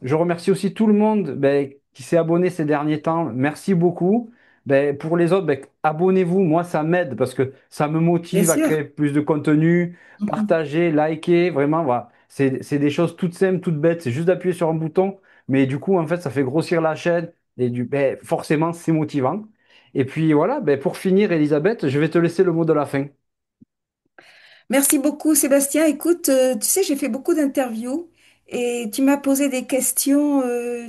A: Je remercie aussi tout le monde ben, qui s'est abonné ces derniers temps. Merci beaucoup. Ben, pour les autres, ben, abonnez-vous. Moi, ça m'aide parce que ça me
B: bien
A: motive à
B: sûr.
A: créer plus de contenu,
B: Mhm.
A: partager, liker. Vraiment, voilà. C'est des choses toutes simples, toutes bêtes. C'est juste d'appuyer sur un bouton. Mais du coup, en fait, ça fait grossir la chaîne. Et ben, forcément, c'est motivant. Et puis voilà, ben, pour finir, Elisabeth, je vais te laisser le mot de la fin.
B: Merci beaucoup, Sébastien. Écoute, tu sais, j'ai fait beaucoup d'interviews et tu m'as posé des questions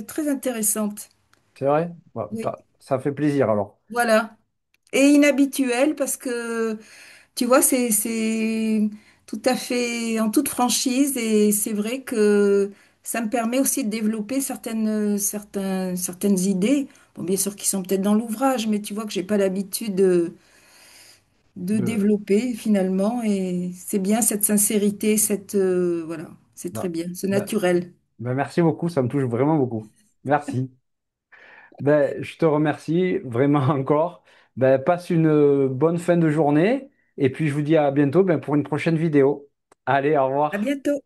B: très intéressantes.
A: C'est vrai? Voilà,
B: Oui,
A: ça fait plaisir alors.
B: voilà. Et inhabituelles parce que, tu vois, c'est tout à fait en toute franchise et c'est vrai que ça me permet aussi de développer certaines idées. Bon, bien sûr, qui sont peut-être dans l'ouvrage, mais tu vois que j'ai pas l'habitude de
A: De,
B: développer finalement. Et c'est bien cette sincérité, voilà, c'est très
A: voilà.
B: bien, c'est
A: Ben,
B: naturel.
A: ben, merci beaucoup, ça me touche vraiment beaucoup. Merci. Ben, je te remercie vraiment encore. Ben, passe une bonne fin de journée et puis je vous dis à bientôt ben, pour une prochaine vidéo. Allez, au
B: À
A: revoir.
B: bientôt.